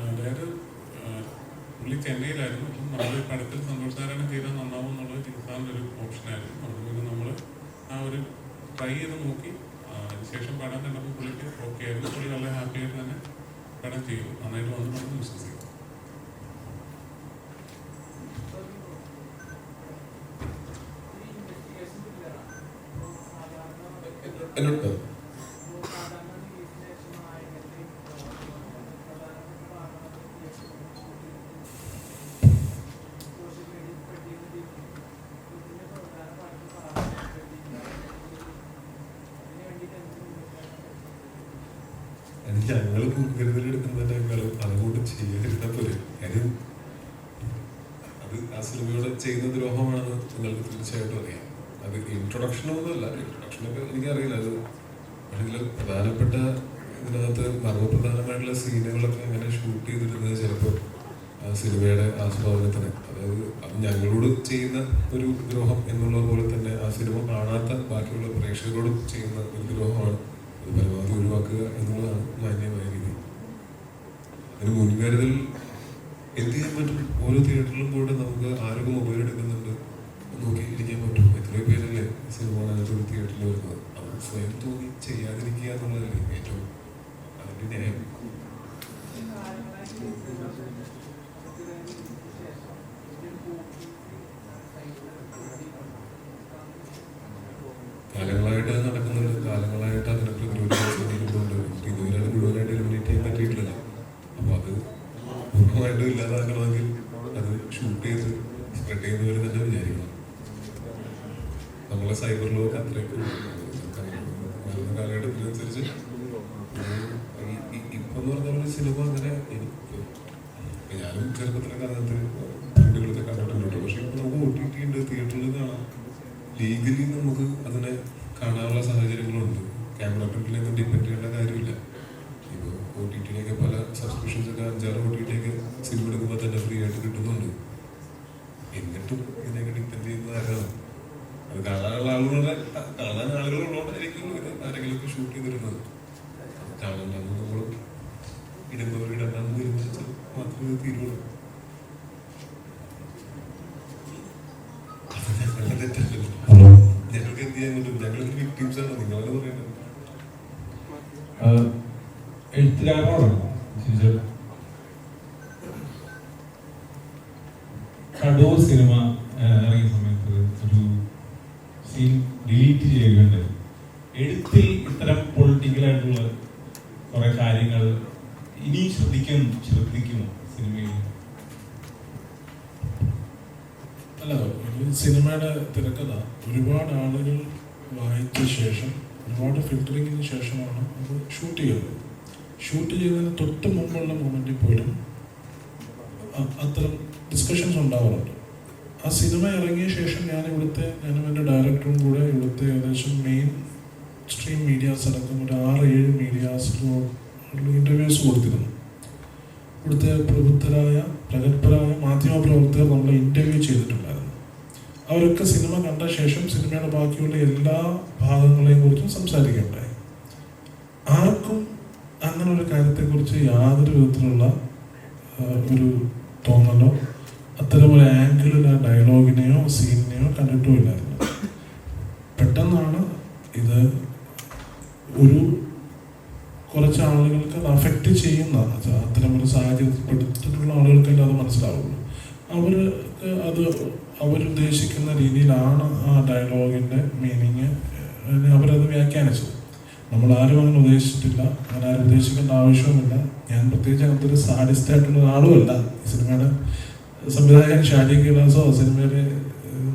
അതായത് പുള്ളി ചെന്നൈയിലായിരുന്നു. അപ്പം നമ്മൾ പടത്തിൽ സന്തോഷ് നാരായണൻ ചെയ്താൽ നന്നാവും എന്നുള്ളത് ചിന്താൻ്റെ ഒരു ഓപ്ഷനായിരുന്നു. അതുകൊണ്ട് നമ്മൾ ആ ഒരു ട്രൈ ചെയ്ത് നോക്കി. അതിനുശേഷം പടം കണ്ടപ്പോൾ പുള്ളിക്ക് ഓക്കെ ആയിരുന്നു. പുള്ളി വളരെ ഹാപ്പി ആയിട്ട് തന്നെ പടം ചെയ്തു. നന്നായിട്ട് വന്നിട്ടുണ്ടെന്ന് വിശ്വസിക്കും. എന്നോട് ഞങ്ങൾ മുൻകരുതലെടുക്കുന്നതിനേക്കാളും അതുകൊണ്ട് ചെയ്യാതിരുന്ന പോലെ കാര്യം അത് ആ സിനിമയോട് ചെയ്യുന്ന ദ്രോഹമാണെന്ന് നിങ്ങൾക്ക് തീർച്ചയായിട്ടും അറിയാം. അത് ഇൻട്രൊഡക്ഷനൊന്നുമല്ല. ഇൻട്രൊഡക്ഷനൊക്കെ എനിക്കറിയില്ല. അത് അല്ലെങ്കിൽ പ്രധാനപ്പെട്ട ഇതിനകത്ത് മർമ്മപ്രധാനമായിട്ടുള്ള സീനുകളൊക്കെ അങ്ങനെ ഷൂട്ട് ചെയ്തിരുന്നത് ചിലപ്പോൾ ആ സിനിമയുടെ ആസ്വാദനത്തിന്, അതായത് അത് ഞങ്ങളോട് ചെയ്യുന്ന ഒരു ദ്രോഹം എന്നുള്ളത് പോലെ തന്നെ ആ സിനിമ കാണാത്ത ബാക്കിയുള്ള പ്രേക്ഷകരോടും ചെയ്യുന്ന ഒരു ദ്രോഹമാണ്. അത് പരമാവധി ഒഴിവാക്കുക എന്നുള്ളതാണ് മാന്യമായ രീതി. അതിന് മുൻകരുതൽ എന്ത് ചെയ്യാൻ പറ്റും? ഓരോ തിയേറ്ററിലും പോയിട്ട് നമുക്ക് ആരൊക്കെ മൊബൈൽ എടുക്കുന്നുണ്ട് നോക്കി ഇരിക്കാൻ പറ്റും. എത്രയോ പേരല്ലേ സിനിമ കാണാനായിട്ട് ഒരു തിയേറ്ററിൽ വരുന്നത്. അത് സ്വയം തോന്നി ചെയ്യാതിരിക്കുക എന്നുള്ളതല്ലേ ഏറ്റവും അതിൻ്റെ ന്യായം. കാലങ്ങളായിട്ട് അത് നടക്കുന്നുണ്ട്. കാലങ്ങളായിട്ട് അതിനെ പ്രതിരോധിച്ചുകൊണ്ടിരിക്കുന്നുണ്ട്. ഇതുവരെ മുഴുവനായിട്ട് എലിമിനേറ്റ് ചെയ്യാൻ പറ്റിയിട്ടില്ല. അപ്പോൾ അത് പൂർണ്ണമായിട്ടും ഇല്ലാതാക്കണമെങ്കിൽ അത് ഷൂട്ട് ചെയ്ത് സ്പ്രെഡ് ചെയ്യുന്നവർ തന്നെ വിചാരിക്കണം. നമ്മളെ സൈബർ ലോക്ക് അത്രയ്ക്ക് വരുന്ന കാലഘട്ടത്തിനനുസരിച്ച് ഇപ്പം എന്ന് പറഞ്ഞ ഒരു സിനിമ അങ്ങനെ എനിക്ക് ഞാനും ചെറുപ്പത്തിലൊക്കെ അതിനകത്ത് പ്രിന്റുകളൊക്കെ കണ്ടിട്ടുണ്ട്. പക്ഷെ ഇപ്പം നമുക്ക് OTT ഉണ്ട്, തിയേറ്ററിൽ കാണാം. ലീഗലി നമുക്ക് അതിനെ കാണാനുള്ള സാഹചര്യങ്ങളുണ്ട്. ക്യാമറ പ്രിന്റിലൊന്നും ഡിപ്പെൻഡ് ചെയ്യേണ്ട കാര്യമില്ല. ഇപ്പോൾ OTT-യിലേക്ക് പല സബ്സ്ക്രിപ്ഷൻസൊക്കെ 5-6 OTT-യൊക്കെ സിനിമ എടുക്കുമ്പോൾ തന്നെ ഫ്രീ ആയിട്ട് കിട്ടുന്നുണ്ട്. എന്നിട്ടും ഇതിനെയൊക്കെ ഡിപ്പെൻഡ് ചെയ്യുന്നത് ആരാണ്? അത് കാണാൻ ആളുകളുള്ളതുകൊണ്ടായിരിക്കും ഇത് ആരെങ്കിലുമൊക്കെ ഷൂട്ട് ചെയ്തിരുന്നത്. കാണണ്ടെന്ന് നമ്മൾ ഇടുന്നവർ ഇടണ്ടെന്ന് തീരുമാനിച്ചാൽ മാത്രമേ ഇത് തീരുള്ളൂ. ഞങ്ങളുടെ തെറ്റല്ലല്ലോ. ഞങ്ങൾക്ക് എന്ത് ചെയ്യാൻ പറ്റും? ഞങ്ങൾക്ക് വിക്ടിംസ് ആണ്. നിങ്ങളെന്ന് പറയുന്നത് എഴുത്തുകാരനോടാണ്. കടൂർ സിനിമ ഇറങ്ങിയ സമയത്ത് ഒരു ട്വീറ്റ് ചെയ്യുകയുണ്ടായി. എഴുത്തിൽ ഇത്തരം പൊളിറ്റിക്കലായിട്ടുള്ള കുറെ കാര്യങ്ങൾ ഇനിയും ശ്രദ്ധിക്കുമോ സിനിമയിൽ? അല്ല, ഒരു സിനിമയുടെ തിരക്കഥ ഒരുപാട് ആളുകൾ വായിച്ച ശേഷം, ഒരുപാട് ഫിൽറ്ററിങ്ങിന് ശേഷമാണ് അത് ഷൂട്ട് ചെയ്യുന്നത്. ഷൂട്ട് ചെയ്യുന്നതിന് തൊട്ട് മുമ്പുള്ള മൊമെൻറ്റിൽ പോലും അത്തരം ഡിസ്കഷൻസ് ഉണ്ടാവാറുണ്ട്. ആ സിനിമ ഇറങ്ങിയ ശേഷം ഞാനും എൻ്റെ ഡയറക്ടറും കൂടെ ഇവിടുത്തെ ഏകദേശം മെയിൻ സ്ട്രീം മീഡിയാസ് അടക്കം ഒരു 6-7 മീഡിയാസിലും ഇൻ്റർവ്യൂസ് കൊടുത്തിരുന്നു. ഇവിടുത്തെ പ്രഗത്ഭരായ മാധ്യമപ്രവർത്തകർ നമ്മളെ ഇൻ്റർവ്യൂ ചെയ്തിട്ടുണ്ടായിരുന്നു. അവരൊക്കെ സിനിമ കണ്ട ശേഷം സിനിമയുടെ ബാക്കിയുള്ള എല്ലാ ഭാഗങ്ങളെയും കുറിച്ചും സംസാരിക്കുകയുണ്ടായി. ആർക്കും അങ്ങനെ ഒരു കാര്യത്തെക്കുറിച്ച് യാതൊരു വിധത്തിലുള്ള ഒരു തോന്നലോ അത്തരമൊരു ആംഗിളിൽ ആ ഡയലോഗിനെയോ സീനിനെയോ കണ്ടിട്ടുമില്ലായിരുന്നു. പെട്ടെന്നാണ് ഇത് കുറച്ച് ആളുകൾക്ക് അത് അഫക്റ്റ് ചെയ്യുന്ന അത്തരമൊരു സാഹചര്യത്തിൽപ്പെട്ടിട്ടുള്ള ആളുകൾക്കല്ലേ അത് മനസ്സിലാവുള്ളൂ. അവർക്ക് അത് അവരുദ്ദേശിക്കുന്ന രീതിയിലാണ് ആ ഡയലോഗിൻ്റെ മീനിങ് അവരത് വ്യാഖ്യാനിച്ചത്. നമ്മളാരും അങ്ങനെ ഉദ്ദേശിച്ചിട്ടില്ല, അങ്ങനെ ആരും ഉദ്ദേശിക്കേണ്ട ആവശ്യവുമില്ല. ഞാൻ പ്രത്യേകിച്ച് അങ്ങനത്തെ ഒരു സാഡിസ്റ്റായിട്ടുള്ള ആളുമല്ല. ഈ സിനിമയുടെ സംവിധായകൻ ഷാജി കൈലാസോ സിനിമയിലെ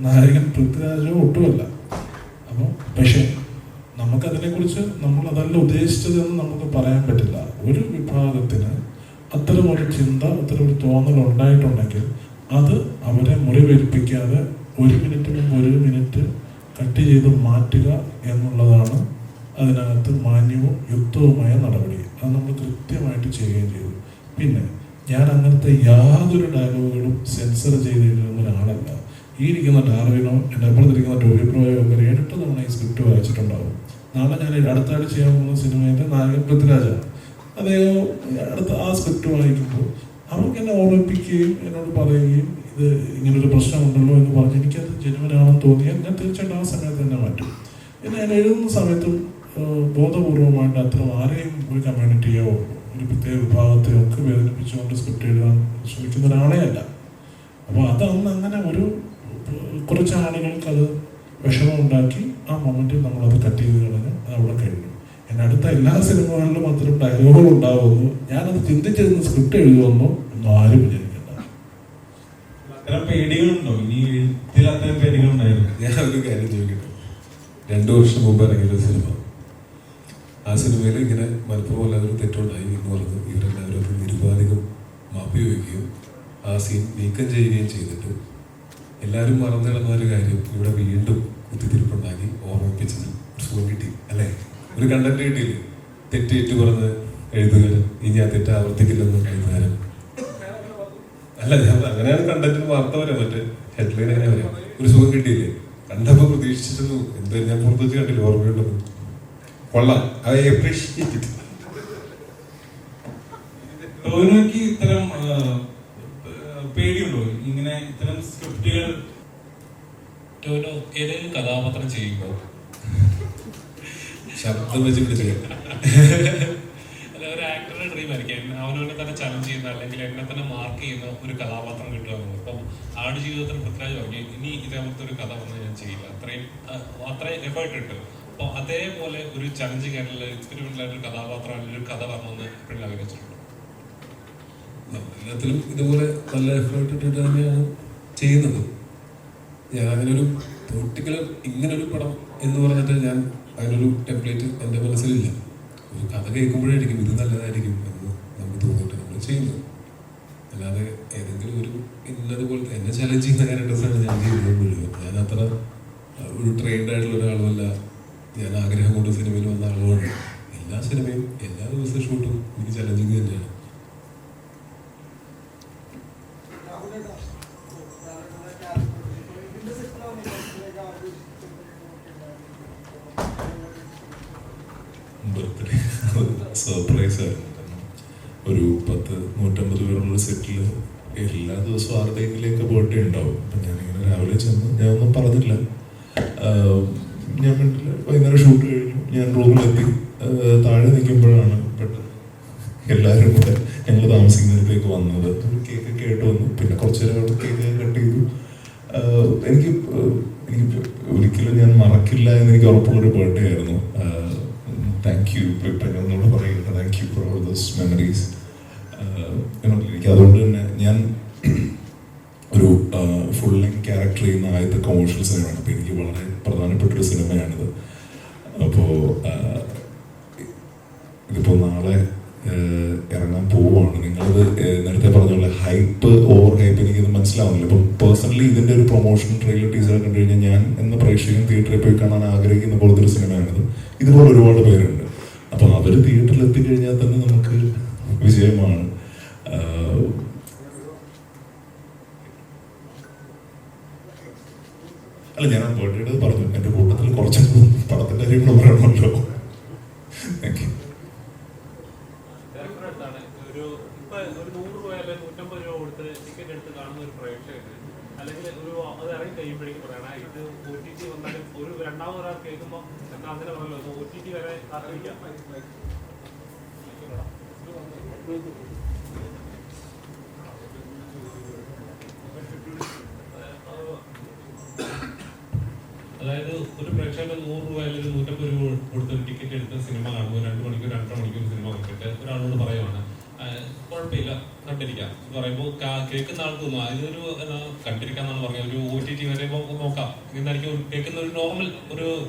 നായകൻ പൃഥ്വിരാജോ ഒട്ടുമല്ല. അപ്പോൾ പക്ഷേ നമുക്കതിനെക്കുറിച്ച് നമ്മൾ അതല്ല ഉദ്ദേശിച്ചതെന്ന് നമുക്ക് പറയാൻ പറ്റില്ല. ഒരു വിഭാഗത്തിന് അത്തരമൊരു ചിന്ത, അത്തരമൊരു തോന്നൽ ഉണ്ടായിട്ടുണ്ടെങ്കിൽ അത് അവരെ മുറിവേൽപ്പിക്കാതെ 1 മിനിറ്റ് മുമ്പ് 1 മിനിറ്റ് കട്ട് ചെയ്ത് മാറ്റുക എന്നുള്ളതാണ് അതിനകത്ത് മാന്യവും യുക്തവുമായ നടപടി. അത് നമ്മൾ കൃത്യമായിട്ട് ചെയ്യുകയും ചെയ്തു. പിന്നെ ഞാൻ അങ്ങനത്തെ യാതൊരു ഡയലോഗുകളും സെൻസർ ചെയ്തിരുന്ന ഒരാളല്ല. ഈ ഇരിക്കുന്ന ഡാർവിനോ എൻ്റെ അപ്പുറത്തിരിക്കുന്ന ടോബി ബ്രോയോ ഒക്കെ 7 തവണ ഈ സ്ക്രിപ്റ്റ് വായിച്ചിട്ടുണ്ടാവും. നാളെ ഞാൻ അടുത്തായിട്ട് ചെയ്യാൻ പോകുന്ന സിനിമയിലെ നായകൻ പൃഥ്വിരാജാണ്. അദ്ദേഹം അടുത്ത ആ സ്ക്രിപ്റ്റ് വായിക്കുമ്പോൾ അവർക്ക് എന്നെ ഓർമ്മിപ്പിക്കുകയും എന്നോട് പറയുകയും ഇത് ഇങ്ങനൊരു പ്രശ്നമുണ്ടല്ലോ എന്ന് പറഞ്ഞ് എനിക്കത് ജനുവനാണെന്ന് തോന്നിയാൽ ഞാൻ തീർച്ചയായിട്ടും ആ സമയത്ത് തന്നെ മാറ്റും. എന്നാൽ ഞാൻ എഴുതുന്ന സമയത്തും ബോധപൂർവമായിട്ട് അത്ര ആരെയും ഒരു കമ്മ്യൂണിറ്റിയോ ഒരു പ്രത്യേക വിഭാഗത്തെയോ ഒക്കെ വേദനിപ്പിച്ചുകൊണ്ട് സ്ക്രിപ്റ്റ് എഴുതാൻ ശ്രമിക്കുന്ന ഒരാളെ അല്ല. അപ്പോൾ അതന്ന് അങ്ങനെ കുറച്ച് ആളുകൾക്ക് അത് വിഷമമുണ്ടാക്കി ആ മൊമെൻറ്റിൽ നമ്മളത് കട്ട് ചെയ്ത് കളഞ്ഞ് അത് അവിടെ കഴിഞ്ഞു. എൻ്റെ അടുത്ത എല്ലാ സിനിമകളിലും അത്തരം ഡയലോഗുകൾ ഉണ്ടാവുന്നു. ഞാനത് ചിന്തിച്ചിരുന്ന് സ്ക്രിപ്റ്റ് എഴുതുമെന്നോ ഒന്നും ആരും വിചാരിക്കണ്ട. അത്തരം പേടികളുണ്ടോ? ഇനി എഴുത്തിൽ അത്തരം പേടികളുണ്ടായിരുന്നു? ഞാൻ ഒരു കാര്യം ചോദിക്കട്ടെ. 2 വർഷം മുമ്പ് ഇറങ്ങിയൊരു സിനിമ, ആ സിനിമയിൽ ഇങ്ങനെ മനഃപൂർവ്വം അല്ലാതൊരു തെറ്റുണ്ടായി എന്ന് പറഞ്ഞ് ഇവരെല്ലാവരും അത് നിരുപാധികം മാപ്പി വയ്ക്കുകയും ആ സീൻ നീക്കം ചെയ്യുകയും ചെയ്തിട്ട് എല്ലാവരും മറന്നിടുന്ന ഒരു കാര്യം ഇവിടെ വീണ്ടും കുത്തിത്തിരിപ്പുണ്ടാക്കി ഓർമ്മിപ്പിച്ചത് ഒരു സുഖം കിട്ടി അല്ലേ? ഒരു കണ്ടന്റ് കിട്ടിയില്ലേ? തെറ്റേറ്റു പറഞ്ഞ് എഴുതുകാരൻ ഇനി ആ തെറ്റ് ആവർത്തിക്കില്ലെന്ന് എഴുതുകാരൻ അല്ല. ഞാൻ അങ്ങനെയാണ് കണ്ടന്റിന് വാർത്ത വരാം, മറ്റേ ഹെഡ്ലൈൻ അങ്ങനെ വരാം. ഒരു സുഖം കിട്ടിയില്ലേ? കണ്ടപ്പോൾ പ്രതീക്ഷിച്ചിരുന്നു. എന്തായാലും ഞാൻ പുറത്തു വെച്ച് കണ്ടില്ല, ഓർമ്മയുള്ളത് കൊള്ളാം. I appreciate it. ടോവിനോയ്ക്ക് ഇത്തരം പേടിയുണ്ടോ? ഇങ്ങനെ ഇത്തരം സ്ക്രിപ്റ്റുകൾ ടോവിനോ ഏതെങ്കിലും കഥാപാത്രം ചെയ്യുമ്പോൾ ശബ്ദം വെച്ചിട്ട് ചെയ്യാം. അല്ല, ഒരു ആക്ടറുടെ ഡ്രീം ആയിരിക്കും അവനവനെ തന്നെ ചലഞ്ച് ചെയ്യുന്ന അല്ലെങ്കിൽ എന്നെ തന്നെ മാർക്ക് ചെയ്യുന്ന ഒരു കഥാപാത്രം കിട്ടുക എന്നുള്ളത്. ഇപ്പം ആടുജീവിതത്തിന് പൃഥ്വിരാജ് പറഞ്ഞു ഇനി ഇതേപോലത്തെ ഒരു കഥ വന്ന് ഞാൻ ചെയ്യില്ല, അത്രയും എഫേർട്ട് ഇട്ട്. അപ്പോൾ അതേപോലെ ഒരു ചലഞ്ചിങ് ആയിട്ടുള്ള എക്സ്പെരിമെന്റൽ ആയിട്ടൊരു കഥാപാത്രം അല്ലെങ്കിൽ ഒരു കഥ വരണമെന്ന് എപ്പോഴും ആഗ്രഹിച്ചിട്ടുണ്ട്. എല്ലാത്തിലും ഇതുപോലെ നല്ല എഫേർട്ട് ഇട്ടിട്ട് തന്നെയാണ് ചെയ്യുന്നത്. ഞാൻ അങ്ങനൊരു പൊളിറ്റിക്കലർ ഇങ്ങനൊരു പടം എന്ന് പറഞ്ഞിട്ട് ഞാൻ അതിനൊരു ടെംപ്ലേറ്റ് എൻ്റെ മനസ്സിലില്ല. ഒരു കഥ കേൾക്കുമ്പോഴായിരിക്കും ഇത് നല്ലതായിരിക്കും എന്ന് നമുക്ക് തോന്നിയിട്ട് നമ്മൾ ചെയ്യുന്നത്. അല്ലാതെ ഏതെങ്കിലും ഒരു ഇന്നതുപോലത്തെ എന്നെ ചലഞ്ച് ചെയ്യുന്ന ക്യാരക്ടേഴ്സാണ് ഞാൻ ചെയ്യുന്നത് മുഴുവൻ. ഞാൻ അത്ര ഒരു ട്രെയിൻഡ് ആയിട്ടുള്ള ഒരാളുമല്ല. ഞാൻ ആഗ്രഹം കൊണ്ട് സിനിമയിൽ വന്ന ആളുമാണ്. എല്ലാ സിനിമയും എല്ലാ ദിവസവും ഷൂട്ടും എനിക്ക് ചലഞ്ചിങ് തന്നെയാണ്. ബർത്ത്ഡേ സർപ്രൈസ് ആയിരുന്നു. ഒരു 10-150 പേരുള്ള സെറ്റിൽ എല്ലാ ദിവസവും ആരുടെയെങ്കിലേക്ക് ബർത്ത്ഡേ ഉണ്ടാവും. അപ്പം ഞാനിങ്ങനെ രാവിലെ ചെന്ന് ഞാൻ ഒന്നും പറഞ്ഞില്ല, ഞാൻ വീട്ടിൽ വൈകുന്നേരം ഷൂട്ട് കഴിഞ്ഞു. ഞാൻ റൂമിലെത്തി താഴെ നിൽക്കുമ്പോഴാണ് പെട്ടെന്ന് എല്ലാവരും കൂടെ ഞങ്ങൾ താമസിക്കുന്നതിലേക്ക് വന്നത്. ഒരു കേക്ക് കേട്ട് വന്നു. പിന്നെ കുറച്ച് നേരം അവിടെ കേക്ക് കട്ട് ചെയ്തു. എനിക്ക് ഒരിക്കലും ഞാൻ മറക്കില്ല എന്ന് എനിക്ക് ഉറപ്പുള്ളൊരു ബർത്ത്ഡേ ആയിരുന്നു. താങ്ക് യു എന്നോട് പറയുന്നത്, thank you for all those memories. എനിക്ക് അതുകൊണ്ട് തന്നെ ഞാൻ ഒരു ഫുൾ ലെങ്ത് ക്യാരക്ടർ ചെയ്യുന്ന ആദ്യത്തെ കൊമേഴ്ഷ്യൽ സിനിമയാണ്. അപ്പോൾ എനിക്ക് വളരെ പ്രധാനപ്പെട്ടൊരു സിനിമയാണിത്. അപ്പോൾ ഇതിപ്പോൾ നാളെ ഇറങ്ങാൻ പോവുകയാണ്. നിങ്ങളത് നേരത്തെ പറഞ്ഞ പോലെ ഹൈപ്പ് ഓവർ ഹൈപ്പ് എനിക്കിത് മനസ്സിലാവുന്നില്ല. അപ്പം പേഴ്സണലി ഇതിൻ്റെ ഒരു പ്രൊമോഷൻ ട്രെയിലർ ടീസർ കണ്ടു കഴിഞ്ഞാൽ ഞാൻ എന്ന പ്രേക്ഷകൻ തിയേറ്ററിൽ പോയി കാണാൻ ആഗ്രഹിക്കുന്ന പോലത്തെ ഒരു സിനിമയാണിത്. ഇതുപോലെ ഒരുപാട് പേരുണ്ട്. അപ്പം അവർ തിയേറ്ററിൽ എത്തിക്കഴിഞ്ഞാൽ തന്നെ നമുക്ക് വിജയമാണ്. അല്ല, ഞാൻ ബർത്ത്ഡേ പറഞ്ഞു, എൻ്റെ കൂട്ടത്തിൽ കുറച്ചൊക്കെ പടത്തിൻ്റെ കാര്യങ്ങൾ പറയണമല്ലോ. Thank you. ഒരു 100 രൂപ അല്ലെങ്കിൽ 150 രൂപ കൊടുത്ത് ടിക്കറ്റ് എടുത്ത് കാണുന്ന ഒരു പ്രേക്ഷകന് അല്ലെങ്കിൽ അത് ഇറങ്ങി കഴിയുമ്പോഴേക്കും പറയണം ഇത് OTT വന്നാലും ഒരു രണ്ടാമതൊരാൾ കേൾക്കുമ്പോൾ എന്നാൽ അങ്ങനെ പറഞ്ഞല്ലോ OTT വരെ അറിയിക്കാം. അതായത് ഒരു പ്രേക്ഷകന് 100 രൂപ അല്ലെങ്കിൽ 150 രൂപ കൊടുത്ത് ടിക്കറ്റ് എടുത്ത് സിനിമ കാണുമ്പോൾ 2 മണിക്കൂർ 2.5 മണിക്കൂർ സിനിമ കണ്ടിട്ട് ഒരാളോട് പറയുവാണ് കുഴപ്പമില്ല കണ്ടിരിക്കാം എന്ന് പറയുമ്പോൾ കേൾക്കുന്ന ആൾക്ക് തോന്നും ഇതൊരു കണ്ടിരിക്കാന്നാണ് പറഞ്ഞത്. ഒരു OTT വരുമ്പോൾ നോക്കാം എന്നായിരിക്കും കേൾക്കുന്ന ഒരു നോർമൽ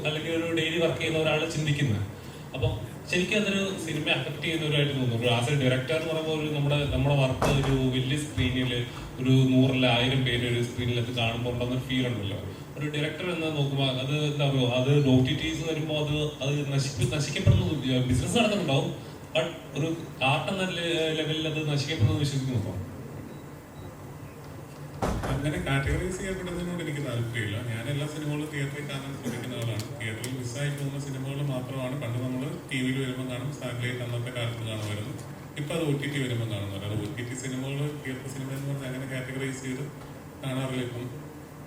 അല്ലെങ്കിൽ ഒരു ഡെയിലി വർക്ക് ചെയ്യുന്ന ഒരാൾ ചിന്തിക്കുന്നത്. അപ്പം ശരിക്കും അതൊരു സിനിമയെ അഫക്ട് ചെയ്യുന്നവരായിട്ട് തോന്നുന്നു. ഒരു ആസ് എ ഡയറക്ടർ എന്ന് പറയുമ്പോൾ നമ്മുടെ വർക്ക് ഒരു വലിയ സ്ക്രീനിൽ ഒരു 100,000 പേര് ഒരു സ്ക്രീനിലൊക്കെ കാണുമ്പോൾ ഉണ്ടാകുന്ന ഫീൽ ഉണ്ടല്ലോ. ഒരു ഡയറക്ടർ എന്ന് നോക്കുമ്പോൾ അത് എന്താ പറയുക, അത് OTTs വരുമ്പോൾ അത് നശിക്കപ്പെടുന്ന ബിസിനസ് നടക്കുന്നുണ്ടാവും. ബട്ട് ഒരു ആർട്ട് എന്ന ലെവലിൽ അത് നശിക്കപ്പെടുന്നത് വിശ്വസിക്കുന്നു. അങ്ങനെ കാറ്റഗറൈസ് ചെയ്യപ്പെടുന്നതിനോട് എനിക്ക് താല്പര്യമില്ല. ഞാൻ എല്ലാ സിനിമകളും തിയേറ്ററിൽ കാണാൻ ശ്രമിക്കുന്ന ആളാണ്. തിയേറ്ററിൽ മിസ്സായി പോകുന്ന സിനിമകൾ മാത്രമാണ് പണ്ട് നമ്മൾ TV യിൽ വരുമ്പോൾ കാണും, സാറ്റലൈറ്റ് അന്നത്തെ കാലത്ത് കാണുമായിരുന്നു. ഇപ്പം അത് OTT വരുമ്പോൾ കാണുന്നത്. അത് OTT സിനിമകൾ തിയേറ്റർ സിനിമ എന്ന് പറഞ്ഞാൽ അങ്ങനെ കാറ്റഗറൈസ് ചെയ്ത് കാണാറില്ല. ഇപ്പം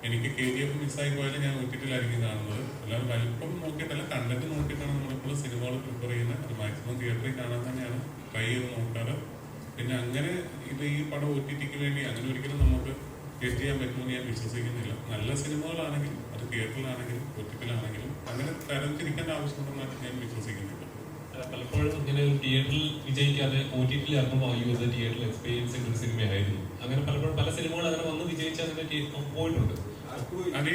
എനിക്ക് KGF മിസ്സായി പോയാലും ഞാൻ OTT-യിലായിരിക്കും കാണുന്നത്. അല്ലാതെ വലിപ്പം നോക്കിയിട്ടല്ല, കണ്ടന്റ് നോക്കിയിട്ടാണ് നമ്മളിപ്പോൾ സിനിമകൾ പ്രിഫർ ചെയ്യുന്നത്. അത് മാക്സിമം തിയേറ്ററിൽ കാണാൻ തന്നെയാണ് ട്രൈ ചെയ്ത് നോക്കാറ്. പിന്നെ അങ്ങനെ ഈ പടം OTT-ക്ക് വേണ്ടി അങ്ങനെ ഒരിക്കലും നമുക്ക് ടേസ്റ്റ് ചെയ്യാൻ പറ്റുമെന്ന് ഞാൻ വിശ്വസിക്കുന്നില്ല. നല്ല സിനിമകളാണെങ്കിലും അത് തിയേറ്ററിലാണെങ്കിലും OTT-യിലാണെങ്കിലും അങ്ങനെ തരംതിരിക്കേണ്ട ആവശ്യമുണ്ടെന്നാണ് ഞാൻ വിശ്വസിക്കുന്നില്ല. പലപ്പോഴും ഇങ്ങനെ ഒരു തിയേറ്ററിൽ വിജയിക്കാതെ OTT-ൽ ഇറങ്ങുമ്പോൾ തിയേറ്ററിൽ എക്സ്പീരിയൻസ് ചെയ്ത ഒരു സിനിമയായിരുന്നു. അങ്ങനെ പലപ്പോഴും പല സിനിമകൾ അങ്ങനെ വന്ന് വിജയിച്ച് അങ്ങനെ പോയിട്ടുണ്ട്. അത്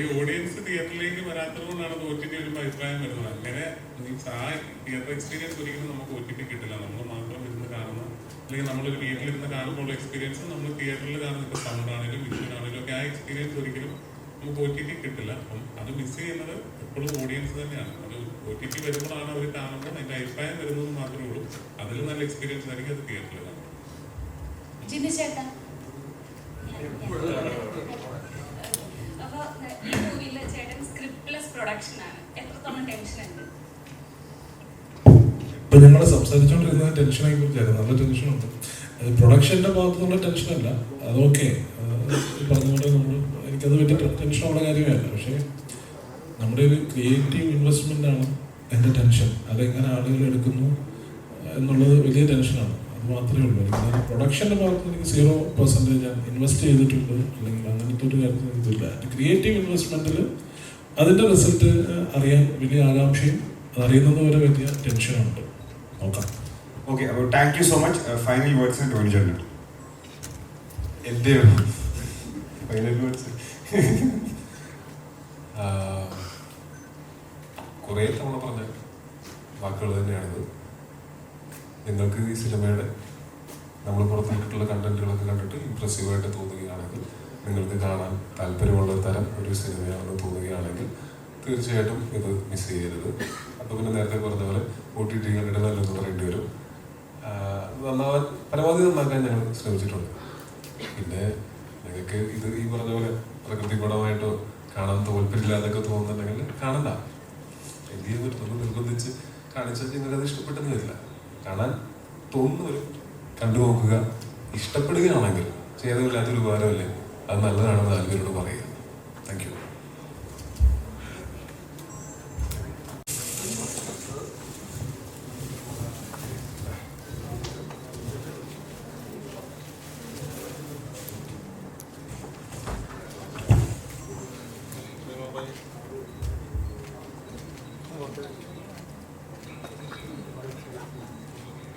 ഈ ഓഡിയൻസ് തിയേറ്ററിലേക്ക് വരാത്തത് കൊണ്ടാണ് OTT വരുമ്പോൾ അഭിപ്രായം വരുന്നത്. അങ്ങനെ മീൻസ് ആ തിയേറ്റർ എക്സ്പീരിയൻസ് ഒരിക്കലും നമുക്ക് OTT കിട്ടില്ല. നമ്മൾ മാത്രം ഇരുന്ന് കാണുന്ന അല്ലെങ്കിൽ നമ്മളൊരു വീട്ടിലിരുന്ന് കാണുമ്പോൾ എക്സ്പീരിയൻസ് നമ്മൾ തിയേറ്ററിൽ കാണുന്ന സൗണ്ട് ആണെങ്കിലും വിഷ്വൽ ആണെങ്കിലും ഒക്കെ ആ എക്സ്പീരിയൻസ് ഒരിക്കലും നമുക്ക് OTT കിട്ടില്ല. അപ്പം അത് മിസ് ചെയ്യുന്നത് എപ്പോഴും ഓഡിയൻസ് തന്നെയാണ്. അത് OTT വരുമ്പോഴാണ് അവർ കാണുമ്പോൾ അതിന്റെ അഭിപ്രായം വരുന്നത് മാത്രമേ ഉള്ളൂ. അതിൽ നല്ല എക്സ്പീരിയൻസ് ആയിരിക്കും അത് തിയേറ്ററിൽ കാണുന്നത്. ഇപ്പൊ ഞങ്ങൾ സംസാരിച്ചുകൊണ്ടിരുന്ന ടെൻഷനെ കുറിച്ചായിരുന്നു. നല്ല ടെൻഷനുണ്ട്. പ്രൊഡക്ഷന്റെ ഭാഗത്തുനിന്നുള്ള ടെൻഷനല്ല, അതൊക്കെ പറഞ്ഞുകൊണ്ട് എനിക്കത് വലിയ ടെൻഷനുള്ള കാര്യമല്ല. പക്ഷേ നമ്മുടെ ഒരു ക്രിയേറ്റീവ് ഇൻവെസ്റ്റ്മെന്റ് ആണ് എൻ്റെ ടെൻഷൻ. അതെങ്ങനെ ആളുകൾ എടുക്കുന്നു എന്നുള്ളത് വലിയ ടെൻഷനാണ്. അത് മാത്രമേ ഉള്ളൂ. എനിക്ക് പ്രൊഡക്ഷന്റെ ഭാഗത്ത് എനിക്ക് 0% ഞാൻ ഇൻവെസ്റ്റ് ചെയ്തിട്ടുണ്ട് അല്ലെങ്കിൽ അങ്ങനത്തെ ഒരു കാര്യത്തിൽ എനിക്കില്ല. ക്രിയേറ്റീവ് ഇൻവെസ്റ്റ്മെന്റിൽ അതിന്റെ റിസൾട്ട് അറിയാൻ വലിയ ആകാംക്ഷയും അതറിയുന്നത് വരെ വലിയ ടെൻഷനുണ്ട്. നോക്കാം. ഓക്കെ, അപ്പോൾ thank you so much. Final words Tony ചേട്ടൻ. എൻ്റെ ഫൈനൽ വേർഡ്സ് കുറേ തവണ പറഞ്ഞ വാക്കുകൾ തന്നെയാണിത്. നിങ്ങൾക്ക് ഈ സിനിമയുടെ നമ്മൾ പുറത്തുവിട്ടിട്ടുള്ള കണ്ടന്റുകളൊക്കെ കണ്ടിട്ട് ഇംപ്രസീവായിട്ട് തോന്നുകയാണെങ്കിൽ, നിങ്ങൾക്ക് കാണാൻ താല്പര്യമുള്ള തരം ഒരു സിനിമയാണെന്ന് തോന്നുകയാണെങ്കിൽ തീർച്ചയായിട്ടും ഇത് മിസ് ചെയ്യരുത്. അപ്പോൾ പിന്നെ നേരത്തെ പറഞ്ഞ പോലെ OTT ഇടനല്ലെന്ന് പറയേണ്ടി വരും. പരമാവധി നന്നാക്കാൻ ഞങ്ങൾ ശ്രമിച്ചിട്ടുണ്ട്. പിന്നെ നിങ്ങൾക്ക് ഇത് ഈ പറഞ്ഞ പോലെ പ്രകൃതി ഗുണമായിട്ടോ കാണാൻ താല്പര്യമില്ലാതൊക്കെ തോന്നുന്നുണ്ടെങ്കിൽ കാണണ്ട. എന്ത് ചെയ്യാൻ പറ്റും? നമ്മൾ നിർബന്ധിച്ച് കാണിച്ചാൽ നിങ്ങൾക്ക് അത് ഇഷ്ടപ്പെട്ടെന്ന് വരില്ല. കാണാൻ തോന്നുന്നവരും കണ്ടു നോക്കുക. ഇഷ്ടപ്പെടുകയാണെങ്കിൽ ചെയ്തതില്ലാത്തൊരു ഉപകാരമല്ലേ, അത് നല്ലതാണെന്ന് ആൾക്കാരോട് പറയുക. Thank you.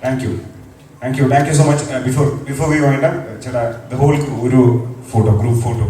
Thank you so much. Before we wind up ചേട്ടാ, ദ ഹോൾ ഒരു ഫോട്ടോ, ഗ്രൂപ്പ് ഫോട്ടോ.